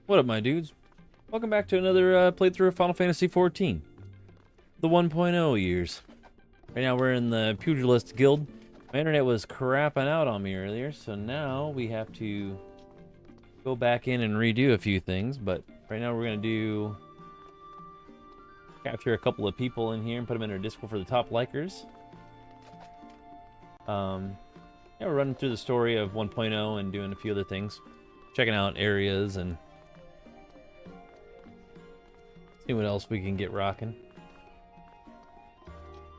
What up, my dudes? Welcome back to another playthrough of Final Fantasy XIV. The 1.0 years. Right now we're in the Pugilist Guild. My internet was crapping out on me earlier, so now we have to go back in and redo a few things, but right now we're going to capture a couple of people in here and put them in our Discord for the top likers. Yeah, we're running through the story of 1.0 and doing a few other things. Checking out areas and see what else we can get rocking.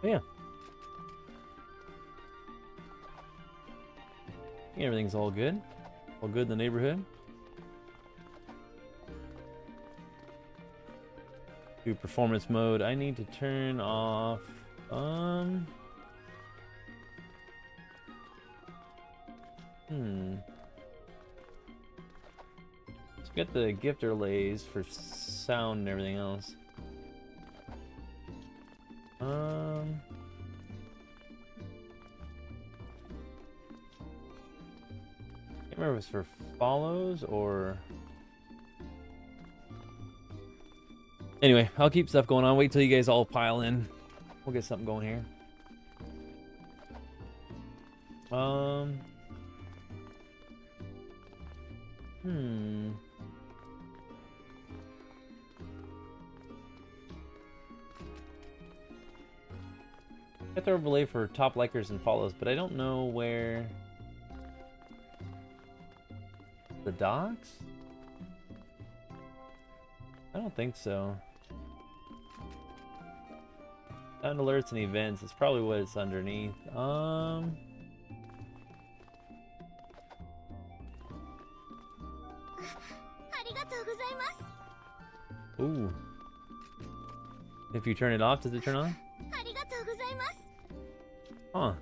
But yeah. I think everything's all good. All good in the neighborhood. Do performance mode. I need to turn off Let's get the gifter lays for sound and everything else. Can't remember if it's for follows or... Anyway, I'll keep stuff going on. Wait till you guys all pile in. We'll get something going here. Get the overlay for top likers and follows, but I don't know where the docks? I don't think so. Sound alerts and events is probably what it's underneath. Ooh. If you turn it off, does it turn on? Huh.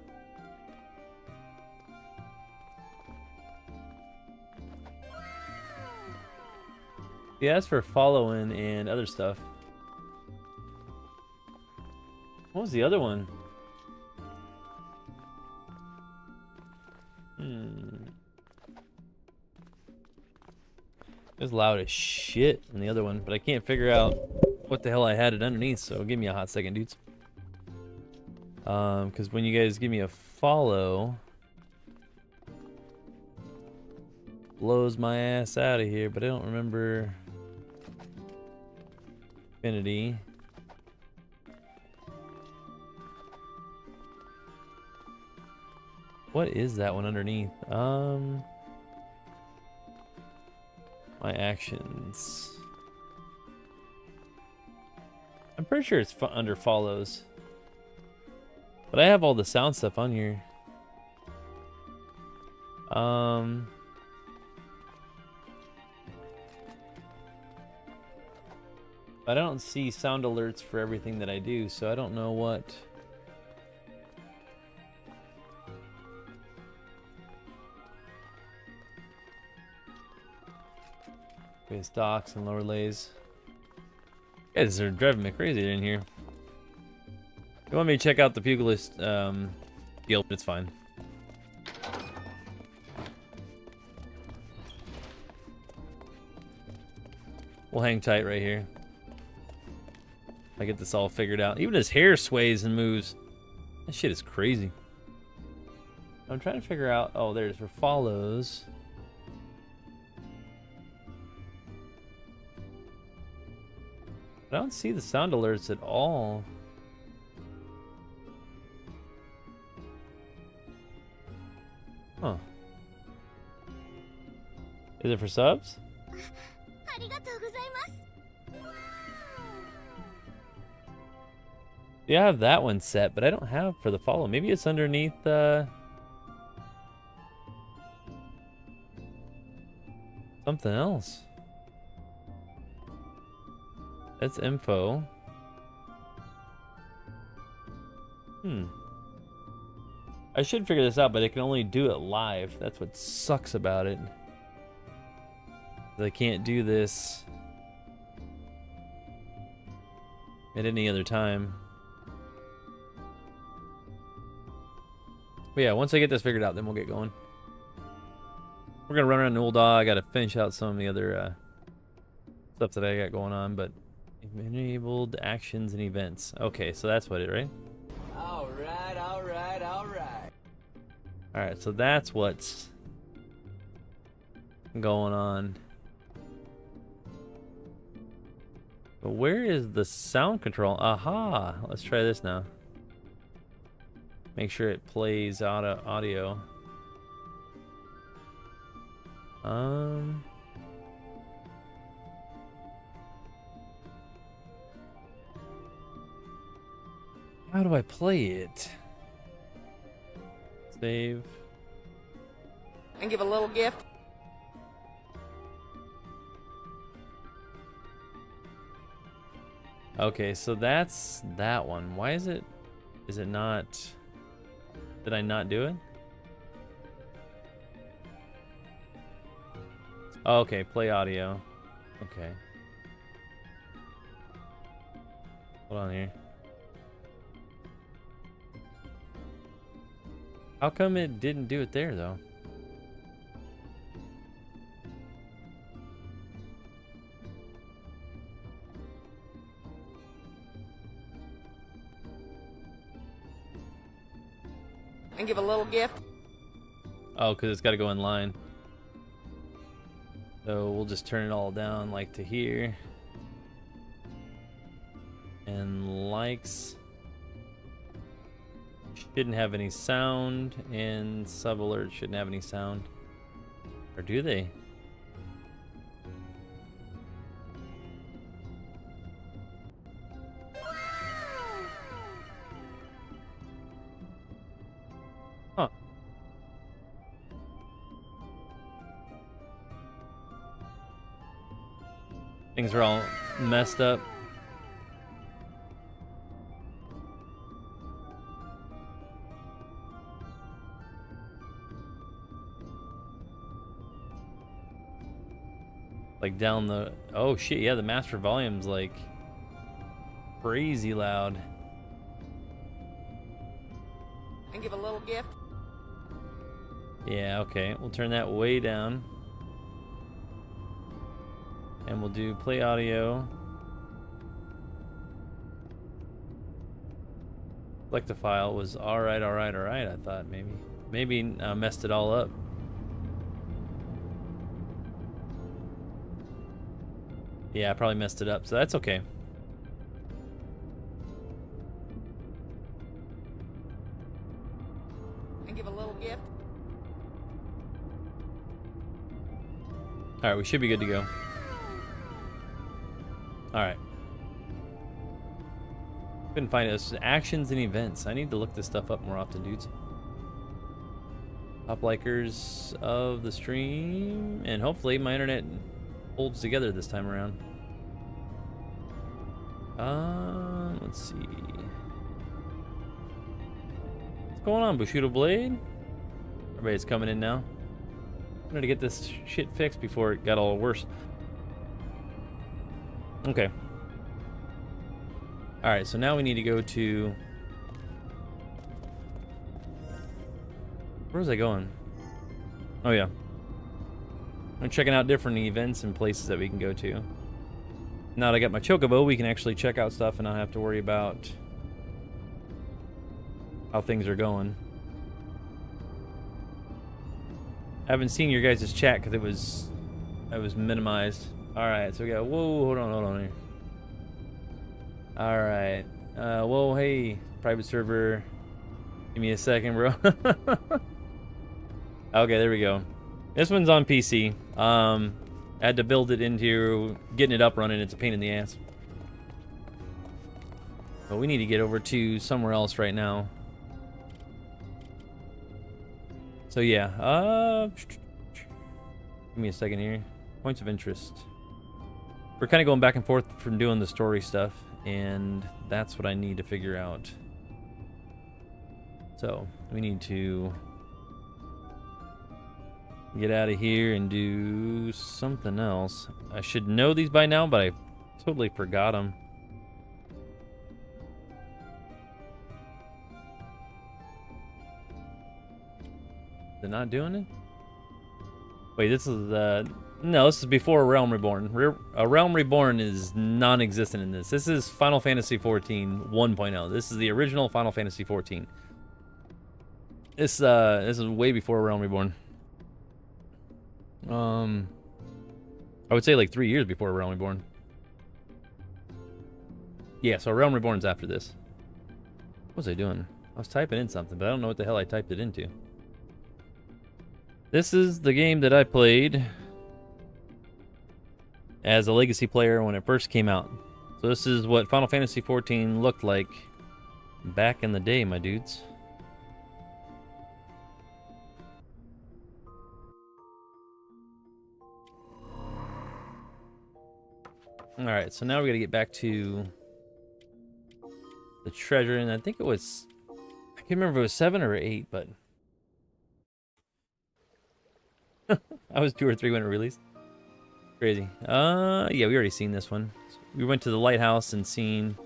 Yeah, that's for following and other stuff. What was the other one? It was loud as shit in the other one, but I can't figure out what the hell I had it underneath, so give me a hot second, dudes. Because when you guys give me a follow, blows my ass out of here, but I don't remember Infinity. What is that one underneath? My actions. I'm pretty sure it's under follows. But I have all the sound stuff on here. I don't see sound alerts for everything that I do, so I don't know what. Base docks and lower lays. Guys are driving me crazy in here. If you want me to check out the Pugilist Guild, it's fine. We'll hang tight right here. I get this all figured out. Even his hair sways and moves. That shit is crazy. I'm trying to figure out... Oh, there's for follows. I don't see the sound alerts at all. Huh. Is it for subs? Yeah, I have that one set, but I don't have for the follow. Maybe it's underneath something else. That's info. I should figure this out, but I can only do it live. That's what sucks about it. I can't do this at any other time. But yeah, once I get this figured out, then we'll get going. We're gonna run around the old dog. I gotta finish out some of the other stuff that I got going on, but enabled actions and events. Okay, so that's what it, right? All right, all right, all right. All right, so that's what's going on. But where is the sound control? Aha! Let's try this now. Make sure it plays audio. How do I play it? Save. And give a little gift. Okay, so that's that one. Why is it not? Did I not do it? Oh, okay, play audio. Okay. Hold on here. How come it didn't do it there though? And give a little gift. Oh, because it's got to go in line. So we'll just turn it all down like to here. And likes shouldn't have any sound, and sub alert shouldn't have any sound. Or do they? Huh. Things are all messed up. Like down the... Oh shit, yeah, the master volume's like crazy loud. And give a little gift. Yeah, okay. We'll turn that way down. And we'll do play audio. Select the file was alright. I thought maybe messed it all up. Yeah, I probably messed it up, so that's okay. And give a little gift. Alright, we should be good to go. Alright. Couldn't find it. Actions and events. I need to look this stuff up more often, dudes. Top likers of the stream. And hopefully my internet holds together this time around. Let's see. What's going on, Bushido Blade? Everybody's coming in now. I wanted to get this shit fixed before it got all worse. Okay. Alright, so now we need to go to... Where was I going? Oh yeah. I'm checking out different events and places that we can go to. Now that I got my chocobo, we can actually check out stuff and not have to worry about how things are going. I haven't seen your guys' chat because it was minimized. Alright, so we got... Whoa, hold on here. Alright. Whoa, hey, private server. Give me a second, bro. Okay, there we go. This one's on PC. I had to build it into getting it up running. It's a pain in the ass. But we need to get over to somewhere else right now. So yeah, give me a second here. Points of interest. We're kind of going back and forth from doing the story stuff, and that's what I need to figure out. So we need to get out of here and do something else. I should know these by now, but I totally forgot them. They're not doing it? Wait, this is no, this is before Realm Reborn. Realm Reborn is non-existent in this. This is Final Fantasy XIV 1.0. This is the original Final Fantasy XIV. This is way before Realm Reborn. I would say like 3 years before Realm Reborn. Yeah, so Realm Reborn's after this. What was I doing? I was typing in something, but I don't know what the hell I typed it into. This is the game that I played as a legacy player when it first came out. So this is what Final Fantasy XIV looked like back in the day, my dudes. Alright, so now we gotta get back to the treasure, and I think it was, I can't remember if it was 7 or 8, but I was 2 or 3 when it released. Crazy. Yeah, we already seen this one. We went to the lighthouse and seen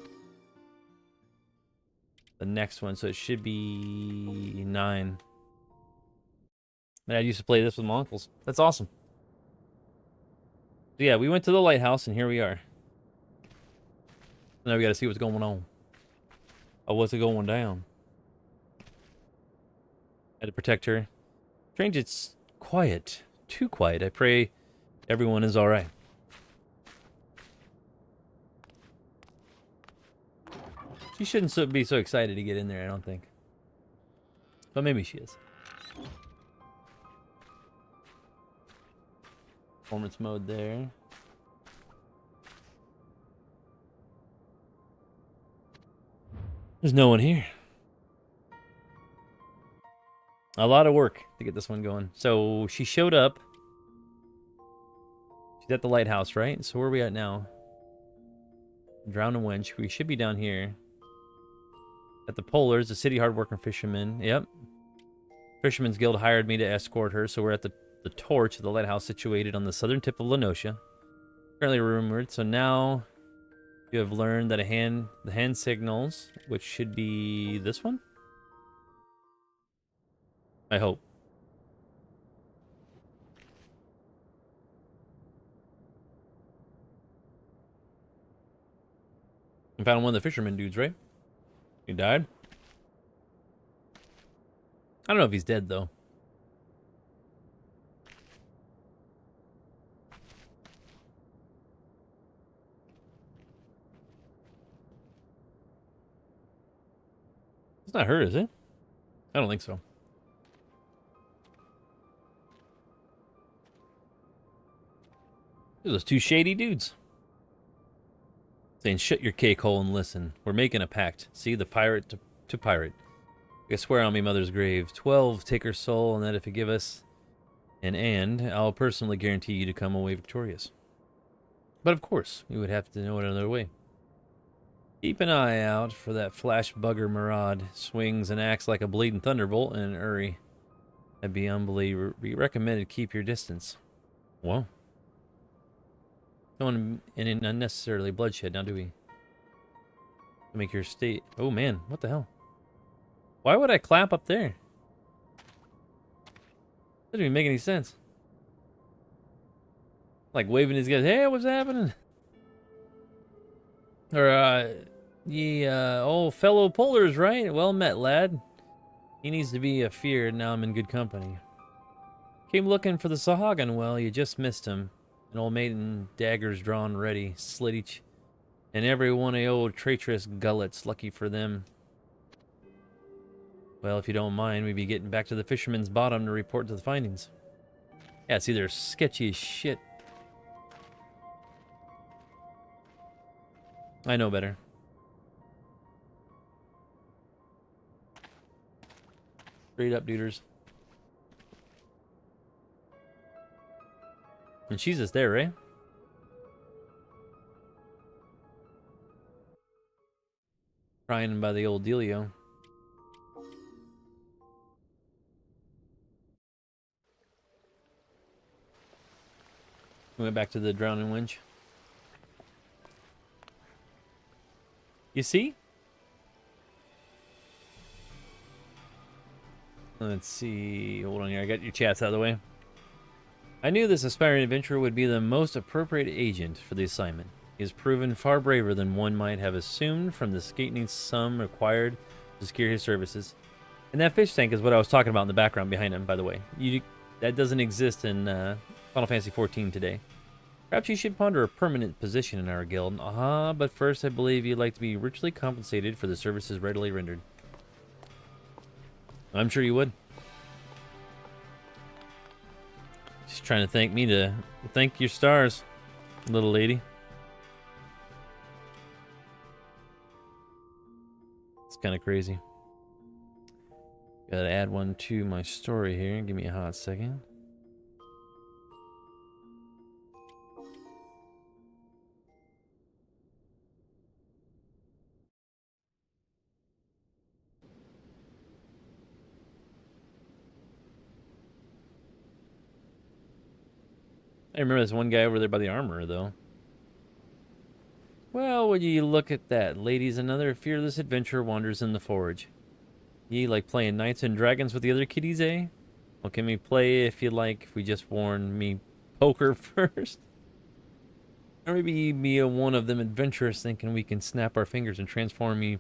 the next one, so it should be 9. And I used to play this with my uncles. That's awesome. So yeah, we went to the lighthouse, and here we are. Now we gotta see what's going on. Oh, what's it going down? Had to protect her. Strange, it's quiet. Too quiet. I pray everyone is alright. She shouldn't be so excited to get in there, I don't think. But maybe she is. Performance mode there. There's no one here. A lot of work to get this one going. So she showed up. She's at the lighthouse, right? So where are we at now? Drowned Wench. We should be down here. At the Polars, the city hardworking fisherman. Yep. Fisherman's Guild hired me to escort her, so we're at the torch of the lighthouse situated on the southern tip of Lenosha. Currently rumored, so now you have learned that the hand signals, which should be this one? I hope. I found one of the fisherman dudes, right? He died? I don't know if he's dead, though. It's not hurt, is it? I don't think so. Those 2 shady dudes. Saying, shut your cake hole and listen. We're making a pact. See, the pirate to pirate. I swear on me mother's grave. 12, take her soul, and that if you give us an and, I'll personally guarantee you to come away victorious. But of course, we would have to know another way. Keep an eye out for that flash bugger Marad. Swings and acts like a bleeding thunderbolt in an hurry. That'd be unbelievable. We recommended keep your distance. Whoa. Don't in unnecessarily bloodshed, now do we? Make your state. Oh man, what the hell? Why would I clap up there? Doesn't even make any sense. Like waving his guys, hey, what's happening? Or, old fellow Polars, right? Well met, lad. He needs to be afeared, now I'm in good company. Came looking for the Sahagan, well, you just missed him. An old maiden, daggers drawn ready, slit each and every one of the old traitorous gullets, lucky for them. Well, if you don't mind, we'd be getting back to the fisherman's bottom to report to the findings. Yeah, see, they're sketchy as shit. I know better. Straight up, duders. And she's just there, right? Crying by the old dealio. We went back to the drowning winch. You see? Let's see. Hold on here. I got your chats out of the way. I knew this aspiring adventurer would be the most appropriate agent for the assignment. He has proven far braver than one might have assumed from the skating sum required to secure his services. And that fish tank is what I was talking about in the background behind him, by the way. That doesn't exist in Final Fantasy XIV today. Perhaps you should ponder a permanent position in our guild. But first I believe you'd like to be richly compensated for the services readily rendered. I'm sure you would. She's trying to thank me to thank your stars, little lady. It's kind of crazy. Gotta add one to my story here. Give me a hot second. I remember this one guy over there by the armorer, though. Well, would you look at that, ladies? Another fearless adventurer wanders in the forge. Ye like playing knights and dragons with the other kiddies, eh? Well, can we play if you like, if we just warn me poker first? Or maybe you be a one of them adventurers thinking we can snap our fingers and transform you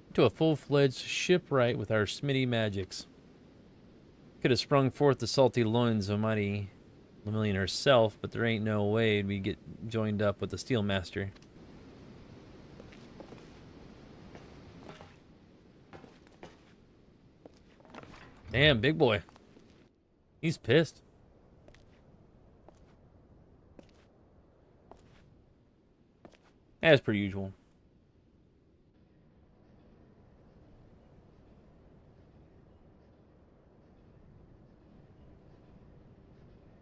into a full-fledged shipwright with our smitty magics. Could have sprung forth the salty loins of mighty Lemillion herself, but there ain't no way we get joined up with the Steel Master. Damn, big boy. He's pissed. As per usual.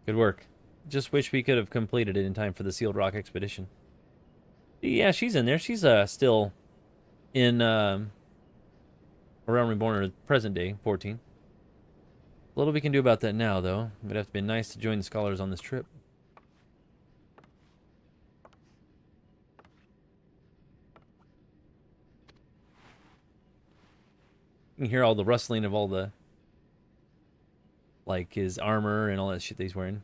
Good work. Just wish we could have completed it in time for the Sealed Rock expedition. Yeah, she's in there. She's still in Around Reborn, or present day 14. Little we can do about that now, though. It'd have to be nice to join the scholars on this trip. You can hear all the rustling of all the, like, his armor and all that shit that he's wearing.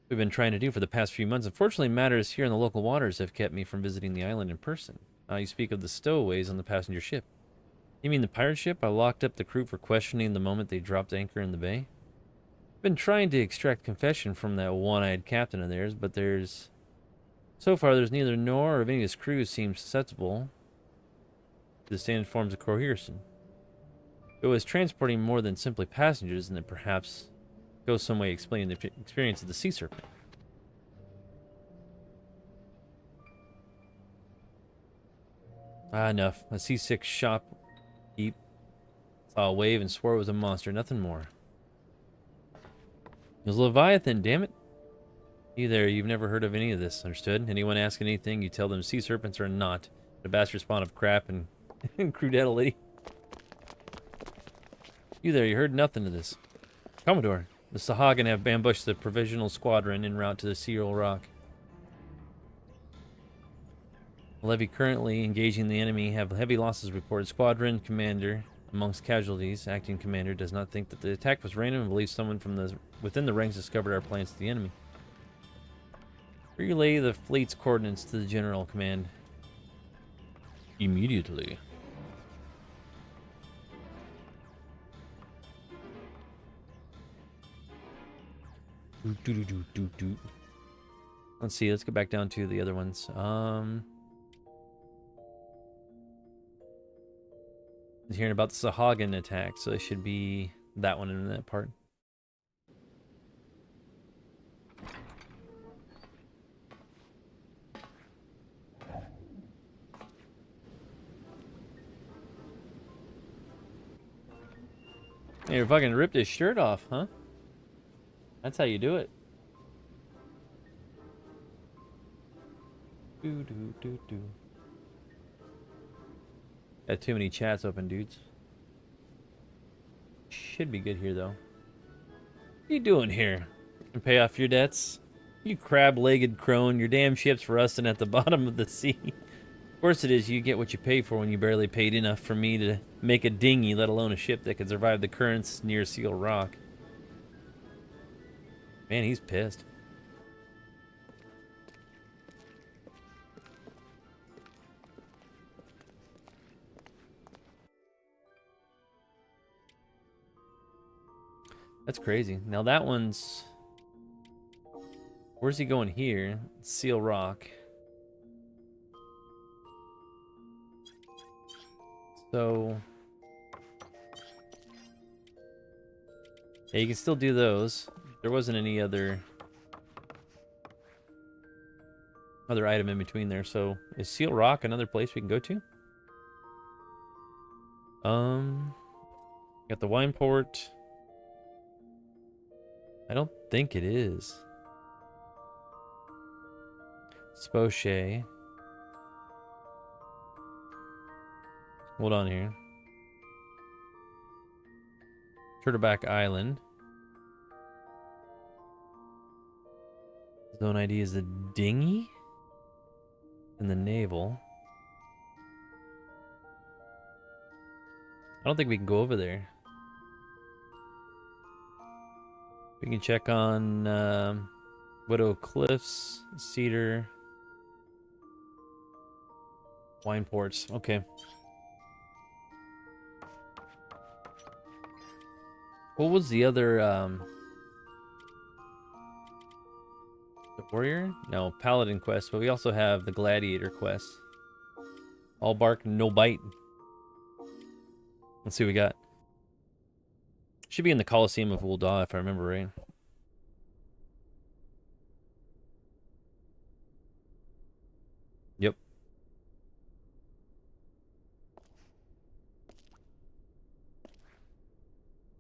We've been trying to do for the past few months. Unfortunately, matters here in the local waters have kept me from visiting the island in person. You speak of the stowaways on the passenger ship. You mean the pirate ship? I locked up the crew for questioning the moment they dropped anchor in the bay. Been trying to extract confession from that one-eyed captain of theirs, but so far there's neither nor of any of his crew seems susceptible to the standard forms of coercion. It was transporting more than simply passengers, and that perhaps goes some way explaining the experience of the sea serpent. Enough. A seasick shop deep. Saw a wave and swore it was a monster, nothing more. It was Leviathan, damn it. You there, you've never heard of any of this, understood? Anyone asking anything, you tell them sea serpents are not a bastard spawn of crap and crudelity. You there, you heard nothing of this. Commodore, the Sahagan have ambushed the provisional squadron en route to the Seal Rock. The levy currently engaging the enemy have heavy losses reported. Squadron commander amongst casualties, acting commander, does not think that the attack was random and believes someone from within the ranks discovered our plans to the enemy. Relay the fleet's coordinates to the general command immediately. Let's see, let's go back down to the other ones. Hearing about the Sahagan attack, so it should be that one in that part. Hey, you fucking ripped his shirt off, huh? That's how you do it. Got too many chats open, dudes. Should be good here, though. What are you doing here? And pay off your debts? You crab-legged crone, your damn ship's rusting at the bottom of the sea. Worse it is, you get what you pay for when you barely paid enough for me to make a dinghy, let alone a ship that could survive the currents near Seal Rock. Man, he's pissed. That's crazy. Now that one's... Where's he going here? Seal Rock. So... Yeah, you can still do those. There wasn't any other item in between there. So is Seal Rock another place we can go to? Got the wine port. I don't think it is. Spoche. Hold on here. Turtleback Island. Zone ID is the dinghy and the naval. I don't think we can go over there. We can check on Widow Cliffs, Cedar, Wine Ports. Okay. What was the other, the Warrior? No, Paladin quest, but we also have the Gladiator quest. All bark, no bite. Let's see what we got. Should be in the Coliseum of Ul'dah, if I remember right. Yep.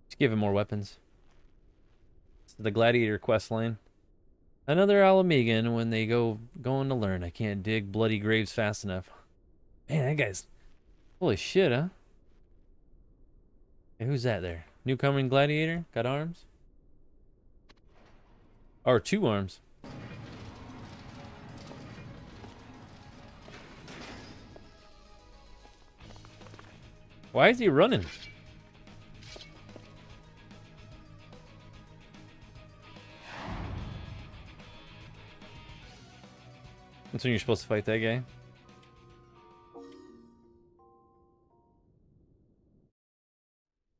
Just give him more weapons. It's the Gladiator quest line. Another Alamegan when they going to learn. I can't dig bloody graves fast enough. Man, that guy's... Holy shit, huh? Hey, who's that there? Newcomer Gladiator? Got arms? Or 2 arms. Why is he running? That's when you're supposed to fight that guy.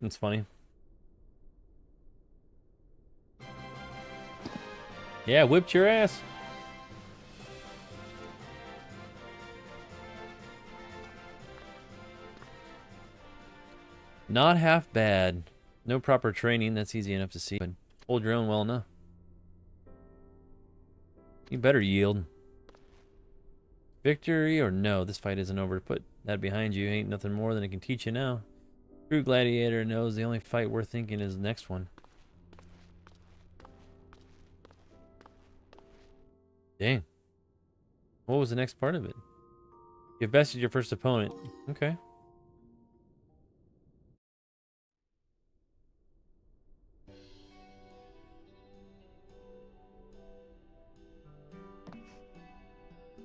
That's funny. Yeah, whipped your ass. Not half bad. No proper training, that's easy enough to see, but hold your own well enough. You better yield. Victory or no, this fight isn't over. Put that behind you, ain't nothing more than it can teach you now. True Gladiator knows the only fight worth thinking is the next one. Dang. What was the next part of it? You've bested your first opponent. Okay.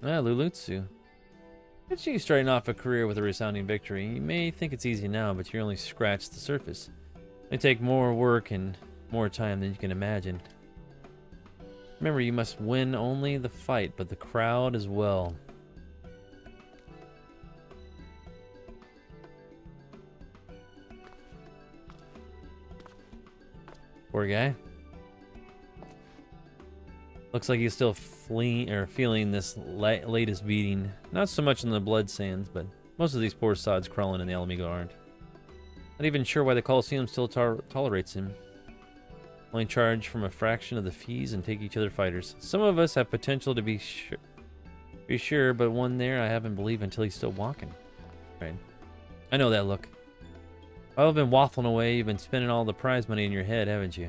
Ah, Lulutsu. It's you starting off a career with a resounding victory. You may think it's easy now, but you only scratched the surface. It may take more work and more time than you can imagine. Remember, you must win only the fight, but the crowd as well. Poor guy. Looks like he's still fleeing or feeling this latest beating. Not so much in the blood sands, but most of these poor sods crawling in the Alamigo aren't. Not even sure why the Coliseum still tolerates him. Only charge from a fraction of the fees and take each other fighters. Some of us have potential to be sure, but one there I haven't believed until he's still walking. Right. I know that look. While I've been waffling away, you've been spending all the prize money in your head, haven't you?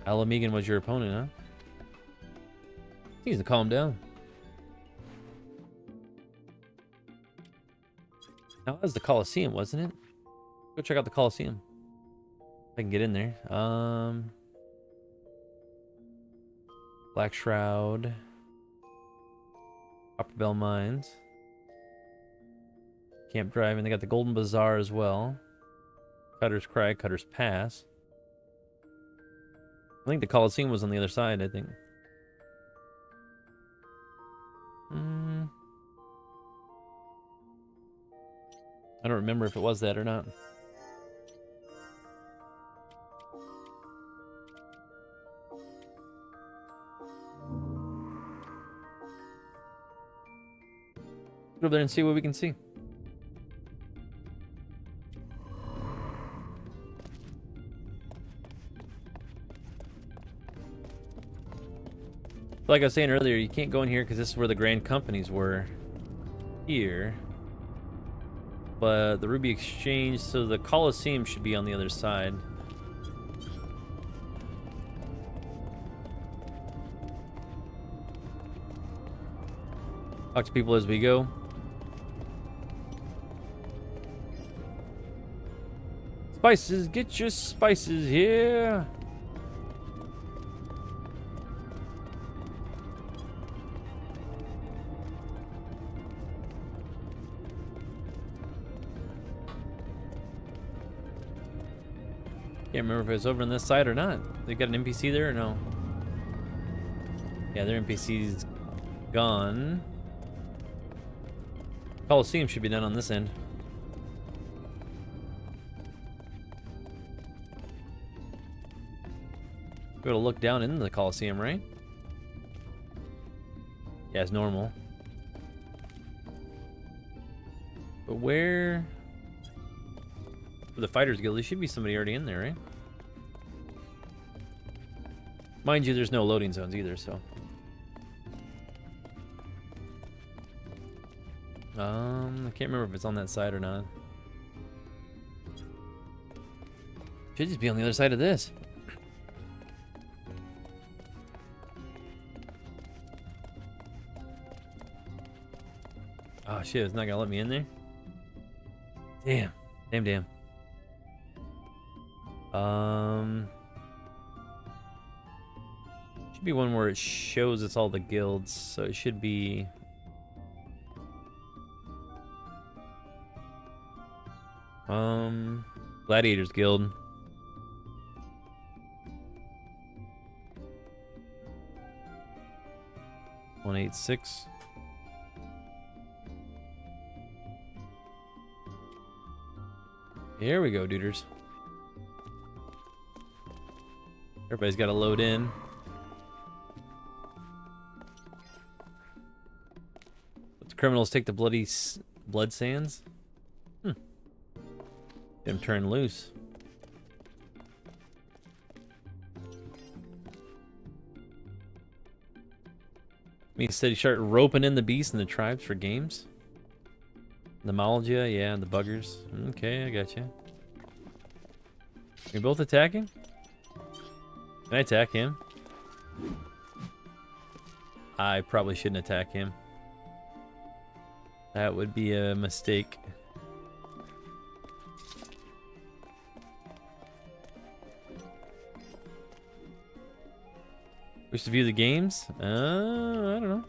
Alamegan was your opponent, huh? He needs to calm down. Now that was the Coliseum, wasn't it? Go check out the Coliseum. If I can get in there. Black Shroud. Copper Bell Mines. Camp Drive, and they got the Golden Bazaar as well. Cutter's Cry, Cutter's Pass. I think the Colosseum was on the other side, I think. I don't remember if it was that or not. Go over there and see what we can see. Like I was saying earlier, you can't go in here because this is where the grand companies were. Here. But the Ruby Exchange, so the Colosseum should be on the other side. Talk to people as we go. Spices, get your spices here. Can't remember if it was over on this side or not. They got an NPC there or no? Yeah, their NPC's gone. Colosseum should be done on this end. Go to look down into the Colosseum, right? Yeah, it's normal. But where... For the Fighters Guild, there should be somebody already in there, right? Mind you, there's no loading zones either, so... I can't remember if it's on that side or not. Should just be on the other side of this. Oh shit, it's not gonna let me in there? Damn. Damn. Should be one where it shows it's all the guilds, so it should be... Gladiator's Guild. $186. Here we go, duders. Everybody's got to load in. Let the criminals take the blood sands. Them turn loose. Me said he started roping in the beasts and the tribes for games. The Malgia, yeah, and the buggers. Okay, I got you. You're both attacking? Can I attack him? I probably shouldn't attack him. That would be a mistake. Wish to view the games? I don't know.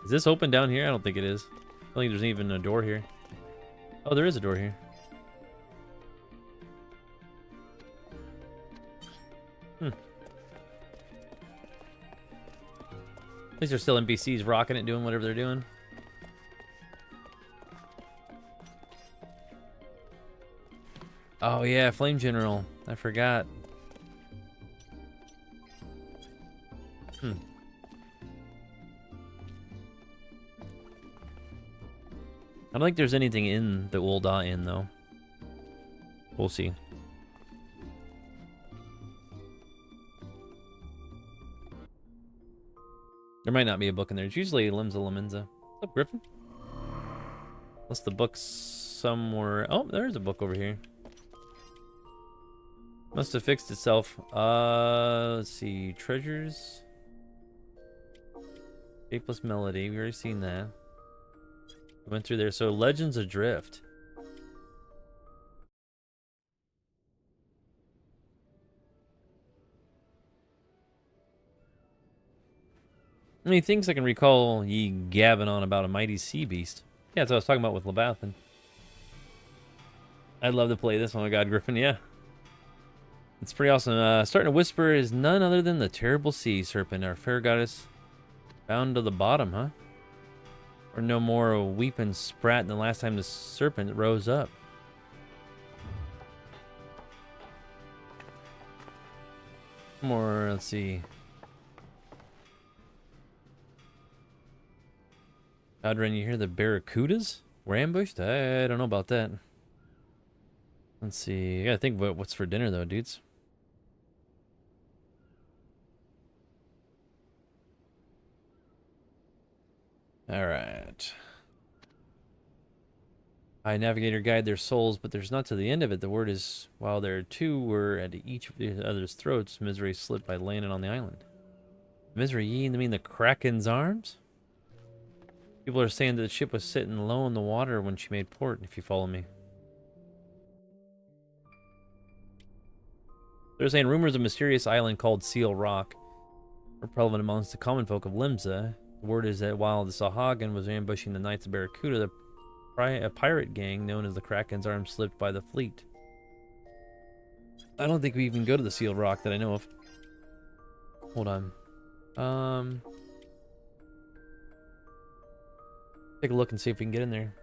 Is this open down here? I don't think it is. I don't think there's even a door here. Oh, there is a door here. At least there's still NPCs rocking it, doing whatever they're doing. Oh yeah, Flame General. I forgot. I don't think there's anything in the Ul'dah Inn, though. We'll see. There might not be a book in there. It's usually Limsa. What's up, Griffin? Unless the book's somewhere... Oh, there's a book over here. Must have fixed itself. Let's see. Treasures. Shapeless Melody. We've already seen that. Went through there. So Legends Adrift. Many things I can recall ye gabbing on about a mighty sea beast. Yeah, that's what I was talking about with Leviathan. I'd love to play this one. Oh God, Griffin, yeah. It's pretty awesome. Starting to whisper is none other than the terrible sea serpent, our fair goddess, bound to the bottom, huh? Or no more weeping sprat than the last time the serpent rose up. More, let's see. Adrian, you hear the barracudas were ambushed? I don't know about that. Let's see. I gotta think about what's for dinner though, dudes. Alright. I navigator guide their souls, but there's not to the end of it. The word is, while there two were at each of the other's throats, misery slipped by landing on the island. Misery, ye mean the Kraken's arms? People are saying that the ship was sitting low in the water when she made port, if you follow me. They're saying rumors of a mysterious island called Seal Rock are prevalent amongst the common folk of Limsa. The word is that while the Sahagin was ambushing the Knights of Barracuda, a pirate gang known as the Kraken's arms slipped by the fleet. I don't think we even go to the Seal Rock that I know of. Hold on. Take a look and see if we can get in there.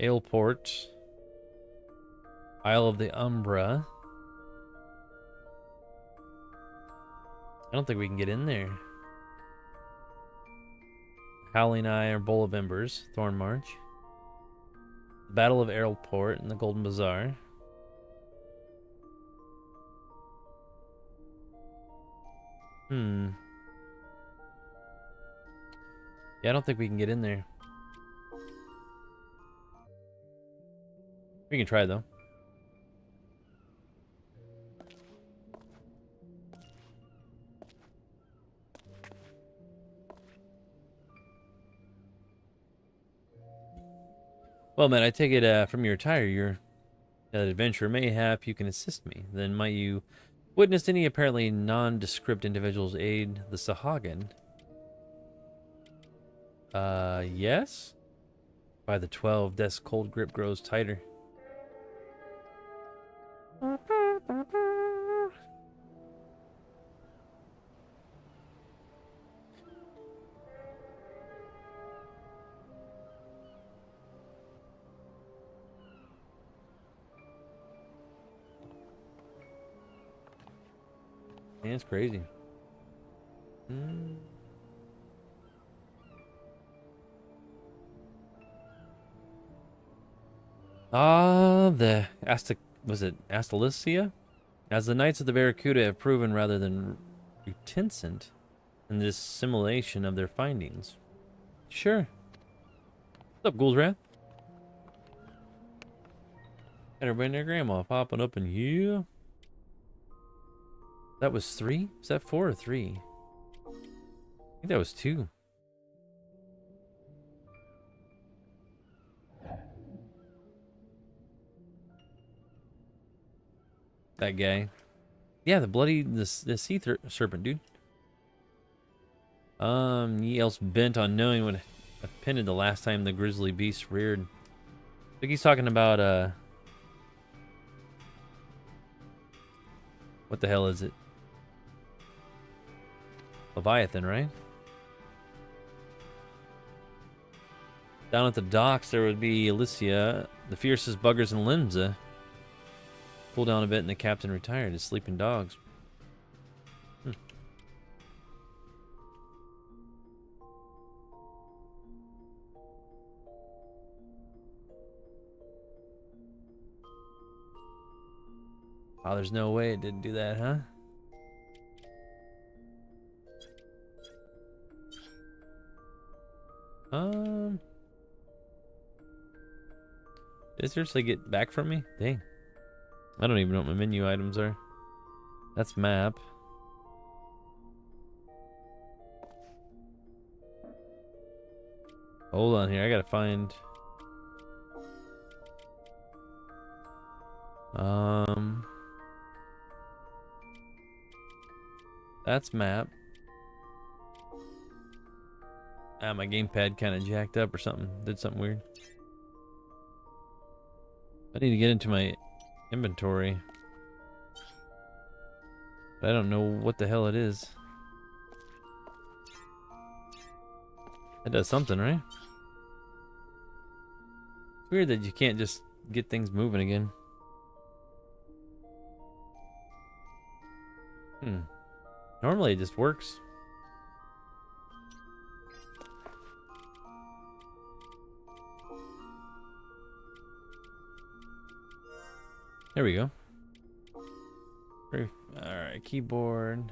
Aleport. Isle of the Umbra. I don't think we can get in there. Howling Eye or Bowl of Embers. Thorn March. Battle of Aleport and the Golden Bazaar. Yeah, I don't think we can get in there. We can try though. Well, man, I take it from your attire, you're an adventurer. Mayhap you can assist me. Then might you witness any apparently nondescript individuals aid the Sahagin? Yes? By the 12, Death's cold grip grows tighter. Man, it's crazy. Was it Astalicia? As the Knights of the Barracuda have proven rather than reticent in this simulation of their findings. Sure. What's up, Ghouls Wrath? Everybody and their grandma popping up in here. That was 3? Is that 4 or 3? I think that was 2. That guy. Yeah, the sea serpent, dude. Ye else bent on knowing what appended the last time the grizzly beast reared. I think he's talking about, what the hell is it? Leviathan, right? Down at the docks, there would be Alicia, the fiercest buggers in Limsa. Cool down a bit and the captain retired. His sleeping dogs. Oh, there's no way it didn't do that, huh? Did it seriously get back from me? Dang. I don't even know what my menu items are. That's map. Hold on here, I gotta find... That's map. My gamepad kind of jacked up or something. Did something weird. I need to get into my inventory. But I don't know what the hell it is. It does something, right? It's weird that you can't just get things moving again. Normally it just works. There we go. Alright, keyboard.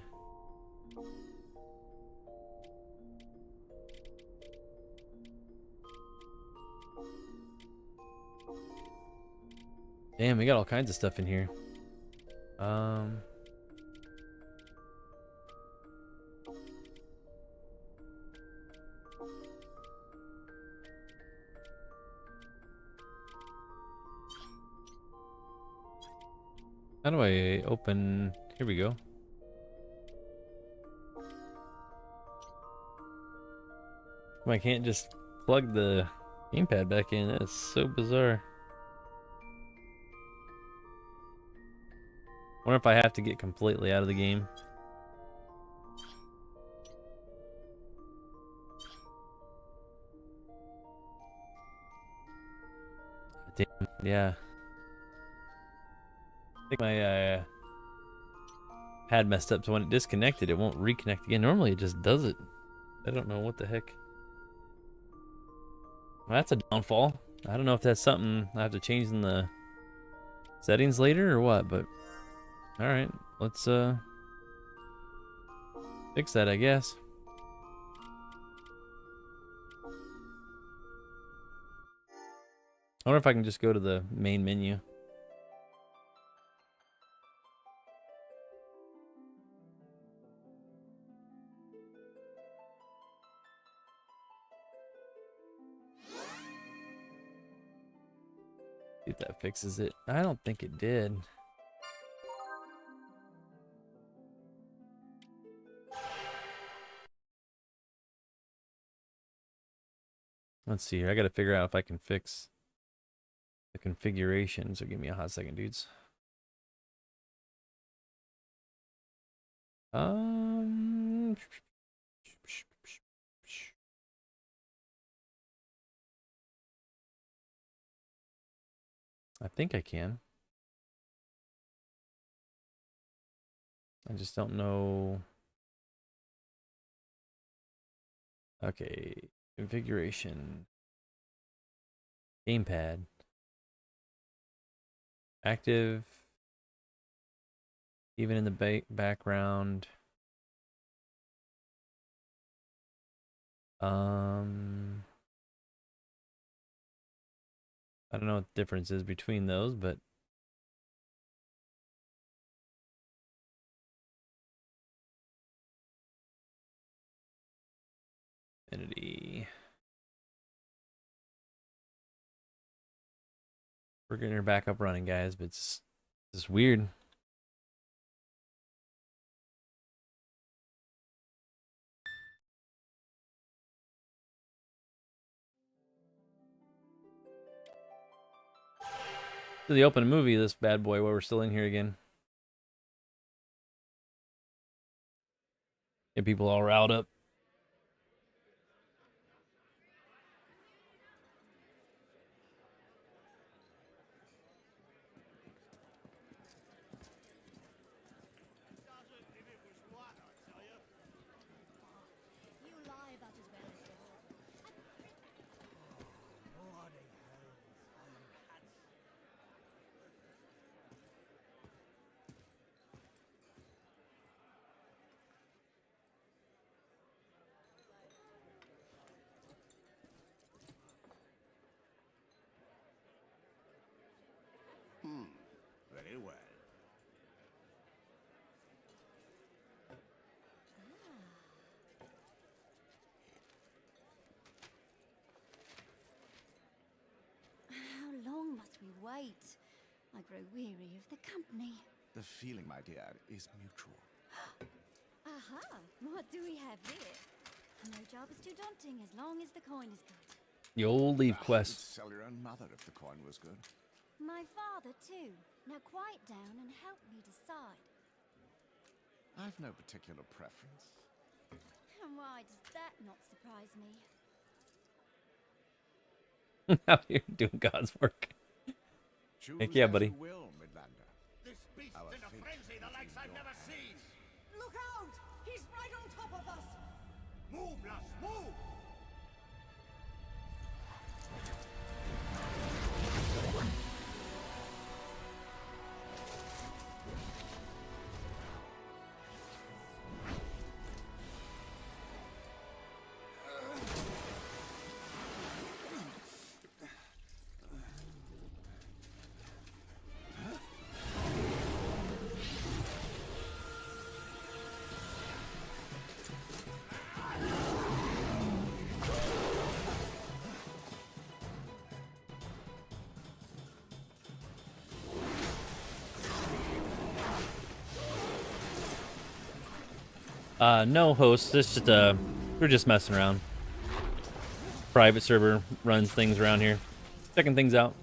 Damn, we got all kinds of stuff in here. How do I open? Here we go. I can't just plug the gamepad back in. That is so bizarre. Wonder if I have to get completely out of the game. Damn, yeah. I think my pad messed up, so when it disconnected, it won't reconnect again. Normally it just does it. I don't know what the heck. Well, that's a downfall. I don't know if that's something I have to change in the settings later or what, but alright, let's fix that, I guess. I wonder if I can just go to the main menu. See if that fixes it. I don't think it did. Let's see here. I gotta figure out if I can fix the configuration. So give me a hot second, dudes. I think I can. I just don't know. Okay, configuration. Gamepad. Active. Even in the background. I don't know what the difference is between those, but entity. We're getting her back up running, guys, but it's just weird. To the open movie, this bad boy, while we're still in here again. Get people all riled up. Very well. How long must we wait? I grow weary of the company. The feeling, my dear, is mutual. Aha! What do we have here? No job is too daunting as long as the coin is good. The old leave You'd quest. sell your own mother if the coin was good. My father, too. Now quiet down and help me decide. I've no particular preference. And why does that not surprise me? Out here doing God's work. Choose Heck yeah, as buddy. you will, Midlander. This beast's Our in a fate frenzy the is likes in I've your never hands. seen. Look out! He's right on top of us! Move, lass, move! No host. This just we're just messing around. Private server runs things around here, checking things out.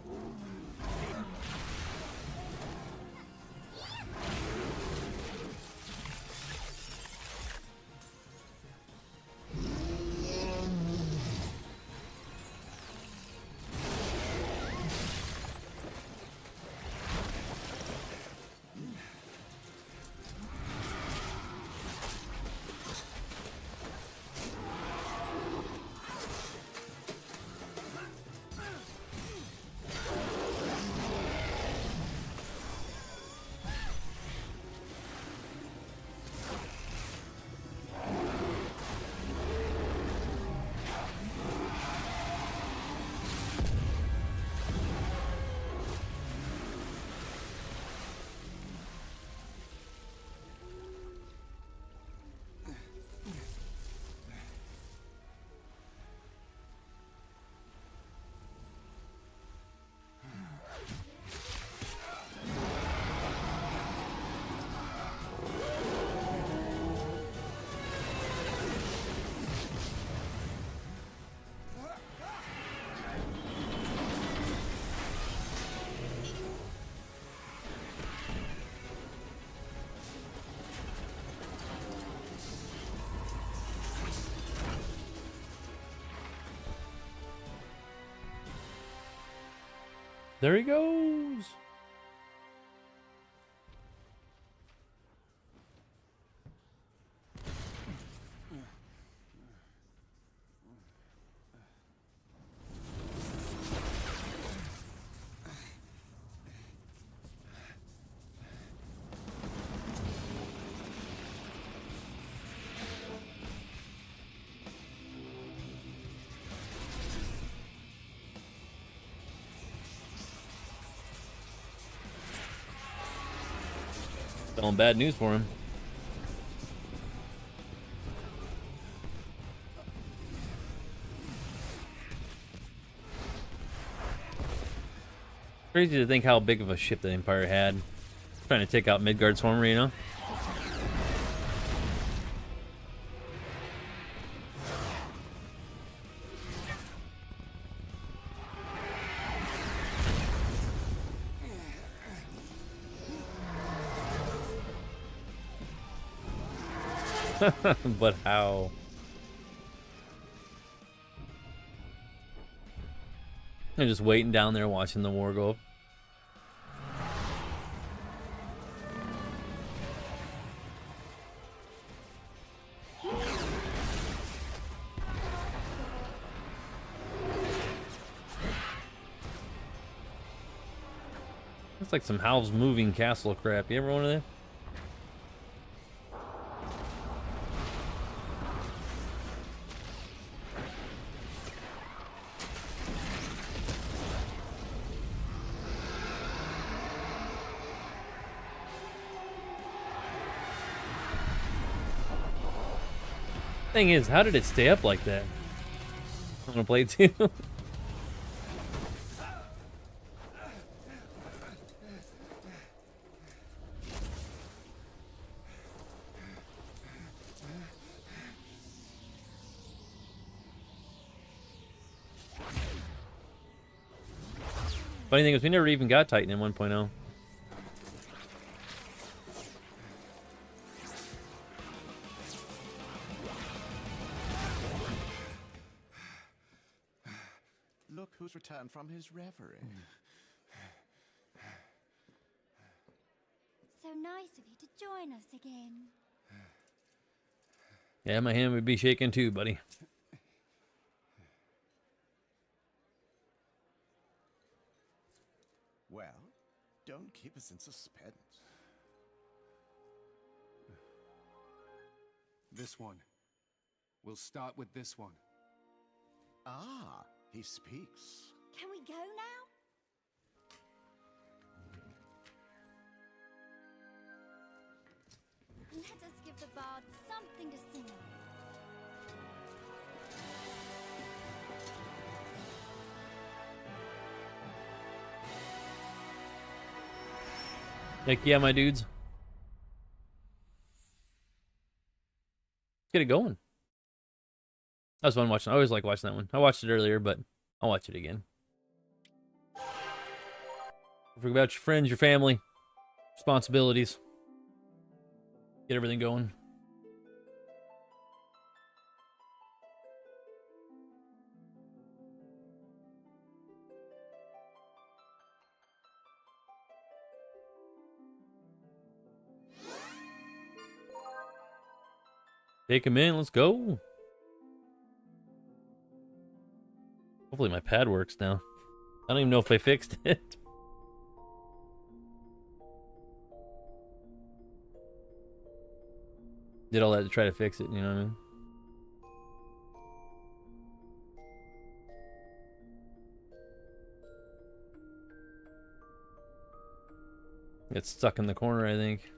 There he goes. Spelling bad news for him. Crazy to think how big of a ship the Empire had. Trying to take out Midgard's former, you know? But how? They're just waiting down there watching the war go up. Looks like some Howl's Moving Castle crap. You ever one of them? Thing is, how did it stay up like that? I'm gonna play it too. Funny thing is, we never even got Titan in 1.0. Look who's returned from his reverie. So nice of you to join us again. Yeah, my hand would be shaking too, buddy. Well, don't keep us in suspense. This one. We'll start with this one. Ah, he speaks. Can we go now? Let us give the bard something to sing of. Heck yeah, my dudes. Let's get it going. That was fun watching. I always like watching that one. I watched it earlier, but I'll watch it again. Don't forget about your friends, your family, responsibilities. Get everything going. Take him in. Let's go. Hopefully my pad works now. I don't even know if I fixed it. Did all that to try to fix it, you know what I mean? It's stuck in the corner, I think.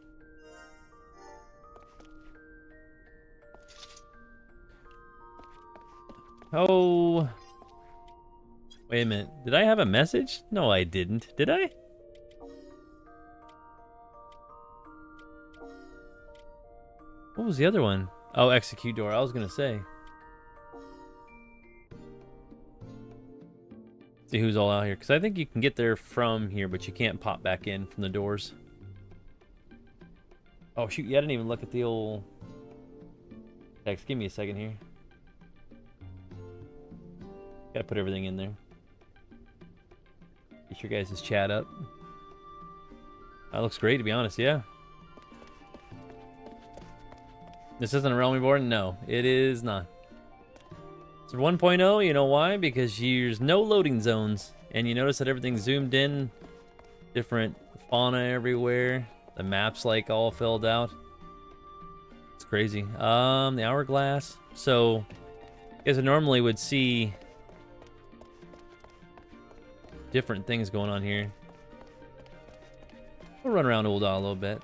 Oh. Wait a minute. Did I have a message? No, I didn't. Did I? What was the other one? Oh, execute door. I was going to say. See who's all out here. Because I think you can get there from here, but you can't pop back in from the doors. Oh, shoot. Yeah, I didn't even look at the old text. Give me a second here. Gotta put everything in there. Get your guys' chat up. That looks great, to be honest, yeah. This isn't a realmy board? No, it is not. It's 1.0, you know why? Because there's no loading zones. And you notice that everything's zoomed in. Different fauna everywhere. The map's like all filled out. It's crazy. The hourglass. So, you guys normally would see different things going on here. We'll run around Old Dahl a little bit.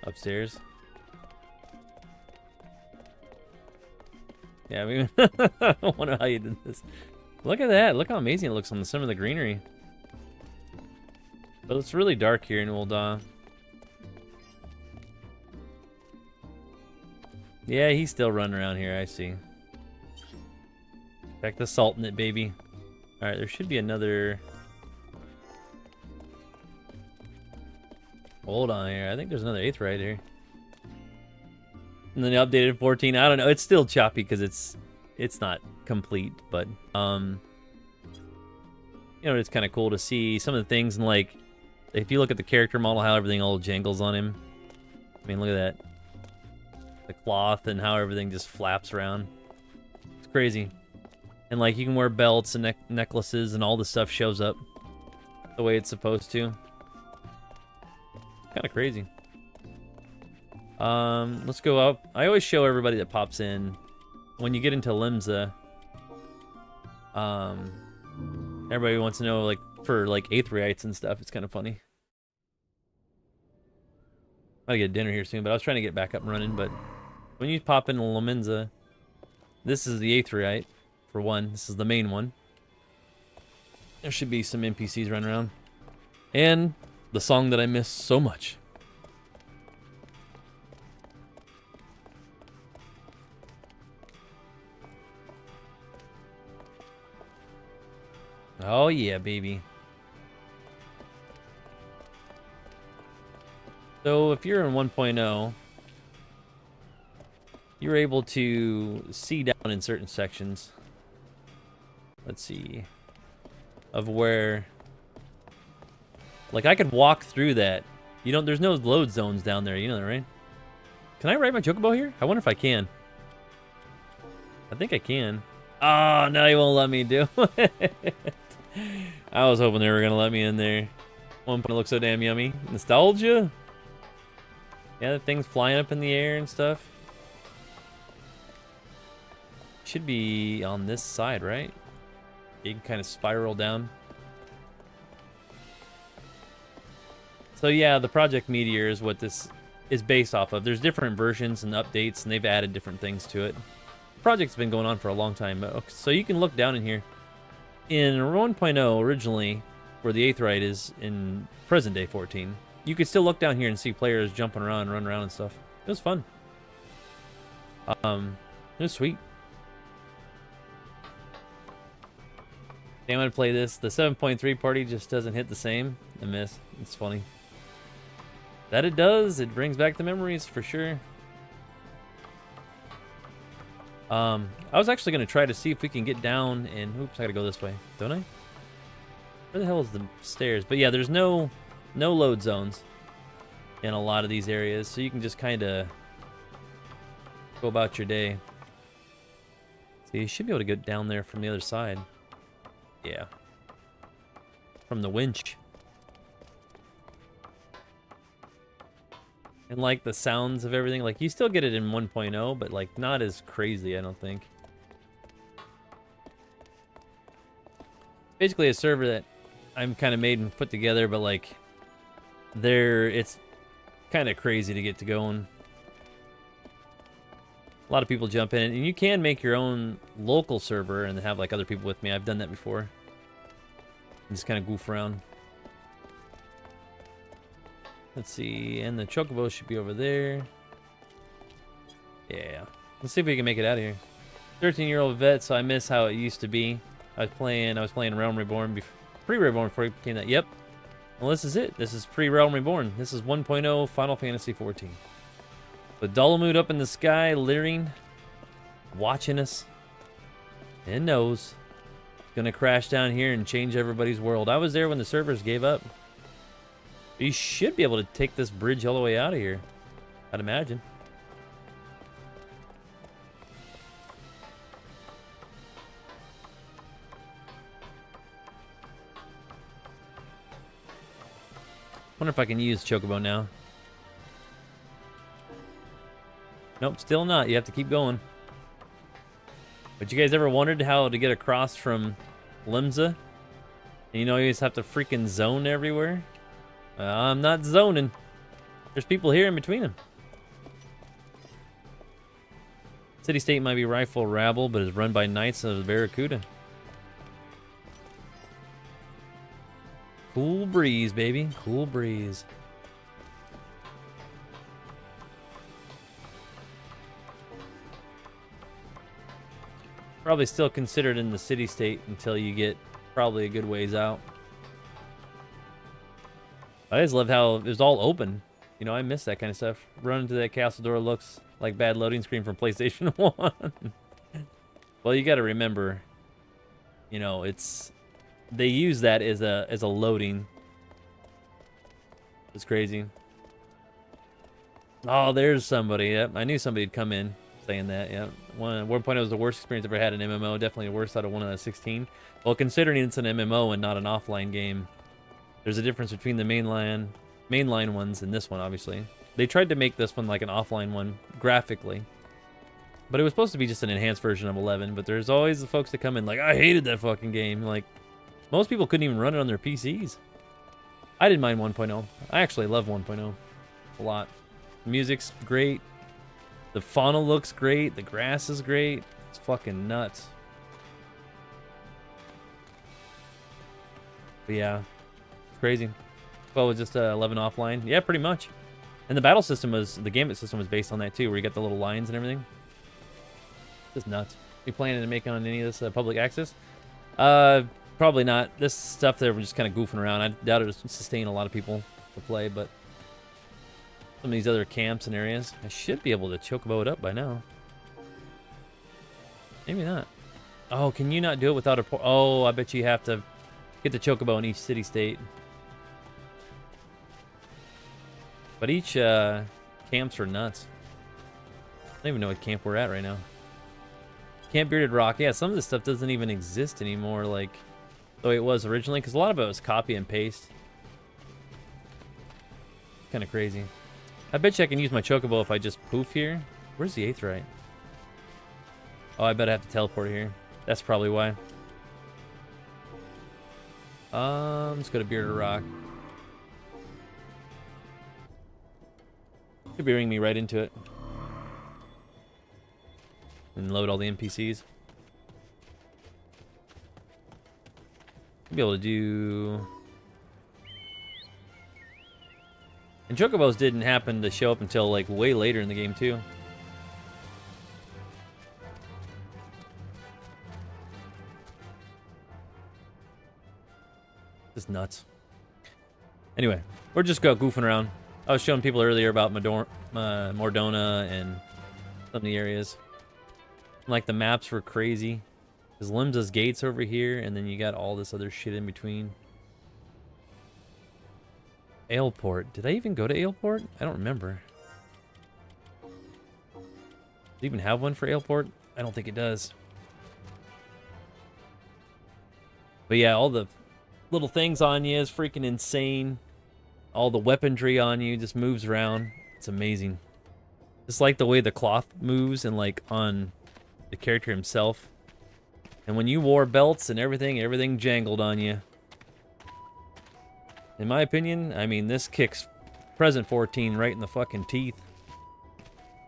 Upstairs. Yeah, we I don't wonder how you did this. Look at that. Look how amazing it looks on some of the greenery. But it's really dark here in Old Dahl. Yeah, he's still running around here, I see. Check the salt in it, baby. Alright, there should be another... Hold on here. I think there's another 8th right here. And then the updated 14. I don't know. It's still choppy because it's not complete, but you know, it's kind of cool to see some of the things, and like if you look at the character model, how everything all jangles on him. I mean, look at that. The cloth and how everything just flaps around. It's crazy. And like you can wear belts and necklaces and all the stuff shows up the way it's supposed to. Kind of crazy. Let's go up. I always show everybody that pops in when you get into Limsa. Everybody wants to know, like, for like 8th and stuff. It's kind of funny. I'll get dinner here soon, but I was trying to get back up and running. But when you pop into Limsa, this is the 8th for one. This is the main one. There should be some NPCs running around, and the song that I miss so much. Oh yeah, baby. So if you're in 1.0, you're able to see down in certain sections. Let's see. Of where, like, I could walk through that. You know, there's no load zones down there. You know that, right? Can I ride my chocobo here? I wonder if I can. I think I can. Oh, no, he won't let me do it. I was hoping they were going to let me in there. One point looks so damn yummy. Nostalgia? Yeah, that thing's flying up in the air and stuff. Should be on this side, right? You can kind of spiral down. So yeah, the Project Meteor is what this is based off of. There's different versions and updates, and they've added different things to it. The project's been going on for a long time. So you can look down in here. In 1.0 originally, where the 8th ride is in present day 14, you could still look down here and see players jumping around, running around and stuff. It was fun. It was sweet. Damn, I play this. The 7.3 party just doesn't hit the same. I miss. It's funny. That it does. It brings back the memories for sure. I was actually going to try to see if we can get down and... Oops, I got to go this way. Don't I? Where the hell is the stairs? But yeah, there's no load zones in a lot of these areas. So you can just kind of go about your day. So you should be able to get down there from the other side. Yeah. From the winch. And like the sounds of everything, like you still get it in 1.0, but like not as crazy, I don't think. Basically a server that I'm kind of made and put together, but like it's kind of crazy to get to going. A lot of people jump in, and you can make your own local server and have like other people with me. I've done that before. And just kind of goof around. Let's see, and the chocobo should be over there. Yeah, let's see if we can make it out of here. 13-year-old vet, so I miss how it used to be. I was playing Realm Reborn, pre-Reborn before it became that. Yep. Well, this is it. This is pre-Realm Reborn. This is 1.0 Final Fantasy 14. The Dolomute up in the sky, leering, watching us, and knows. Gonna crash down here and change everybody's world. I was there when the servers gave up. You should be able to take this bridge all the way out of here, I'd imagine. Wonder if I can use Chocobo now. Nope, still not. You have to keep going. But you guys ever wondered how to get across from Limsa? And you know you just have to freaking zone everywhere? I'm not zoning. There's people here in between them. City-state might be rifle rabble, but is run by Knights of the Barracuda. Cool breeze, baby. Cool breeze. Probably still considered in the city-state until you get probably a good ways out. I just love how it was all open. You know, I miss that kind of stuff. Running to that castle door looks like bad loading screen from PlayStation 1. Well, you got to remember, you know, they use that as a loading. It's crazy. Oh, there's somebody. Yep, I knew somebody'd come in saying that. Yeah, 1.0 was the worst experience I've ever had in MMO. Definitely the worst out of 1 out of 16. Well, considering it's an MMO and not an offline game, there's a difference between the mainline ones and this one, obviously. They tried to make this one like an offline one graphically, but it was supposed to be just an enhanced version of 11. But there's always the folks that come in like, I hated that fucking game. Like, most people couldn't even run it on their PCs. I didn't mind 1.0. I actually love 1.0 a lot. The music's great. The fauna looks great. The grass is great. It's fucking nuts. But yeah, it's crazy. Well, it was just 11 offline. Yeah, pretty much. And the battle system the gambit system was based on that too, where you got the little lines and everything. Just nuts. You planning to make on any of this public access? Probably not. This stuff there, we're just kind of goofing around. I doubt it would sustain a lot of people to play, but some of these other camps and areas, I should be able to chocobo it up by now. Maybe not. Oh, can you not do it without a port? Oh, I bet you have to get the chocobo in each city-state. But each camps are nuts. I don't even know what camp we're at right now. Camp Bearded Rock. Yeah, some of this stuff doesn't even exist anymore, like the way it was originally, because a lot of it was copy and paste. Kind of crazy. I bet you I can use my chocobo if I just poof here. Where's the Aetheryte? Oh, I bet I have to teleport here. That's probably why. Let's go to Bearded Rock. Could be bringing me right into it. And load all the NPCs. Be able to do... And chocobos didn't happen to show up until like way later in the game too. Just nuts. Anyway, we're just goofing around. I was showing people earlier about Mordona and some of the areas. Like the maps were crazy. There's Limsa's gates over here, and then you got all this other shit in between. Aleport. Did I even go to Aleport? I don't remember. Does it even have one for Aleport? I don't think it does. But yeah, all the little things on you is freaking insane. All the weaponry on you just moves around. It's amazing. Just like the way the cloth moves and like on the character himself. And when you wore belts and everything jangled on you. In my opinion, I mean, this kicks present 14 right in the fucking teeth.